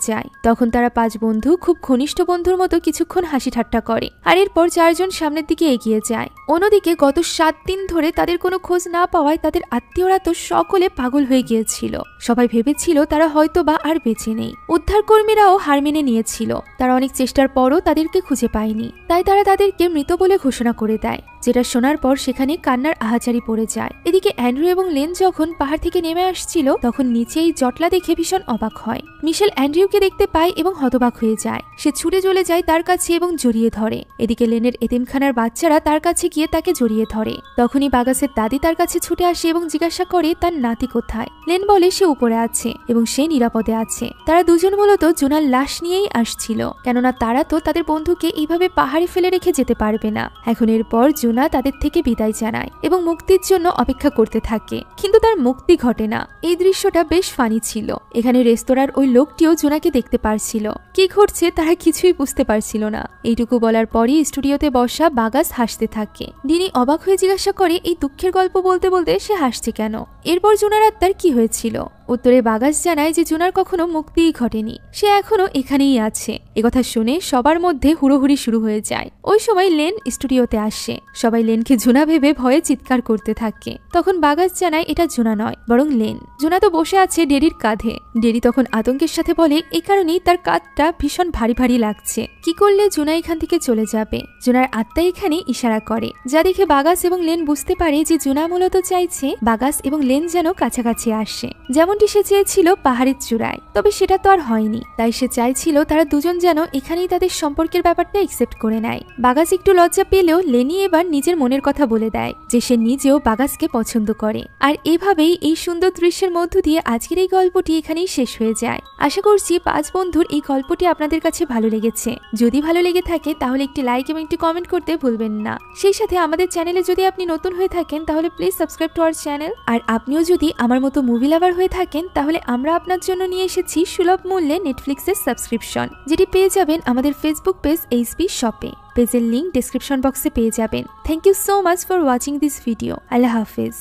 যায়। তখন তারা 5 বন্ধু খুব ঘনিষ্ঠ বন্ধুর মতো কিছুক্ষণ হাসি ঠাট্টা করে, আর এরপর 4 জন সামনের দিকে এগিয়ে যায়। অন্যদিকে গত 7 দিন ধরে তাদের কোনো খোঁজ না পাওয়ায় তাদের আত্মীয়রা তো সকলে পাগল হয়ে গিয়েছিল। সবাই ভেবেছিল তারা হয়তো বা আর বেঁচে নেই। উদ্ধারকর্মীরাও হার মেনে নিয়েছিল। তারা অনেক চেষ্টার পরও তাদেরকে খুঁজে পায়নি, তাই তারা তাদেরকে মৃত বলে ঘোষণা করে দেয়। যেটা শোনার পর সেখানে কান্নার আহাজারি পড়ে যায়। এদিকে অ্যান্ড্রু এবং লেন যখন পাহাড় থেকে নেমে আসছিল, তখন নিচেই জটলা দেখে ভীষণ অবাক হয়। মিশেল অ্যান্ড্রিউকে দেখতে পায় এবং হতবাক হয়ে যায়। সে ছুটে চলে যায় তার কাছে এবং জড়িয়ে ধরে। এদিকে লেনের এতিমখানার বাচ্চারা তার কাছে গিয়ে তাকে জড়িয়ে ধরে। তখনই বাগাসের দাদি তার কাছে ছুটে আসে এবং জিজ্ঞাসা করে তার নাতি কোথায়। লেন বলে সে উপরে আছে এবং সে নিরাপদে আছে। তারা দুজন মূলত জুনার লাশ নিয়েই আসছিল, কেননা তারা তো তাদের বন্ধুকে এইভাবে পাহাড়ে ফেলে রেখে যেতে পারবে না। এখন এরপর জুনা তাদের থেকে বিদায় জানায় এবং মুক্তির জন্য অপেক্ষা করতে থাকে, কিন্তু তার মুক্তি ঘটে না। এই দৃশ্যটা বেশ ফানি ছিল। এখানে রেস্তোরাঁর ওই লোকটিও জুনাকে দেখতে পারছিল। কি ঘটছে তারা কিছুই বুঝতে পারছিল না। এইটুকু বলার পরই স্টুডিওতে বসা বাগাস হাসতে থাকে। ডিনি অবাক হয়ে জিজ্ঞাসা করে এই দুঃখের গল্প বলতে বলতে সে হাসছে কেন। এরপর জুনার আত্মার কি হয়েছিল? উত্তরে বাগাস জানায় যে জুনার কখনো মুক্তিই ঘটেনি, সে এখনো এখানেই আছে। একথা শুনে সবার মধ্যে হুড়োহুড়ি শুরু হয়ে যায়। ওই সময় লেন স্টুডিওতে আসে। সবাই লেনকে জুনা ভেবে ভয়ে চিৎকার করতে থাকে। তখন বাগাস জানায় এটা জুনা নয়, বরং লেন। জুনা তো বসে আছে ডেরির কাঁধে। ডেরি তখন আতঙ্কের সাথে বলে এই কারণেই তার কাঁধটা ভীষণ ভারী ভারী লাগছে। কি করলে জুনা এখান থেকে চলে যাবে? জুনার আত্মা এখানে ইশারা করে, যা দেখে বাগাস এবং লেন বুঝতে পারে যে জুনা মূলত চাইছে বাগাস এবং লেন যেন কাছাকাছি আসে, যেমনটি সে চেয়েছিল পাহাড়ের চূড়ায়। তবে সেটা তো আর হয়নি। তাই সে চাইছিল তারা দুজন যেন এখানেই তাদের সম্পর্কের ব্যাপারটা একসেপ্ট করে নেয়। বাগাস একটু লজ্জা পেলেও লেনি এবার নিজের মনের কথা বলে দেয় যে সে নিজেও বাগাসকে পছন্দ করে। আর এভাবেই এই সুন্দর দৃশ্যের মধ্য দিয়ে আজকের এই গল্পটি এখানেই শেষ হয়ে যায়। আশা করছি 5 বন্ধুর এই গল্পটি আপনাদের কাছে ভালো লেগেছে। যদি ভালো লেগে থাকে তাহলে একটি লাইক এবং একটি কমেন্ট করতে ভুলবেন না। সেই সাথে আমাদের চ্যানেলে যদি আপনি নতুন হয়ে থাকেন তাহলে please subscribe to our channel. আর আপনিও যদি আমার মতো মুভি লাভার হয়ে থাকেন তাহলে আমরা আপনার জন্য নিয়ে এসেছি সুলভ মূল্যে নেটফ্লিক্সের সাবস্ক্রিপশন, যেটি পেয়ে যাবেন আমাদের ফেসবুক পেজ এইচপি শপে। পেজের লিংক ডেসক্রিপশন বক্সে পেয়ে যাবেন। Thank you so much for watching this video. আল্লাহ হাফেজ।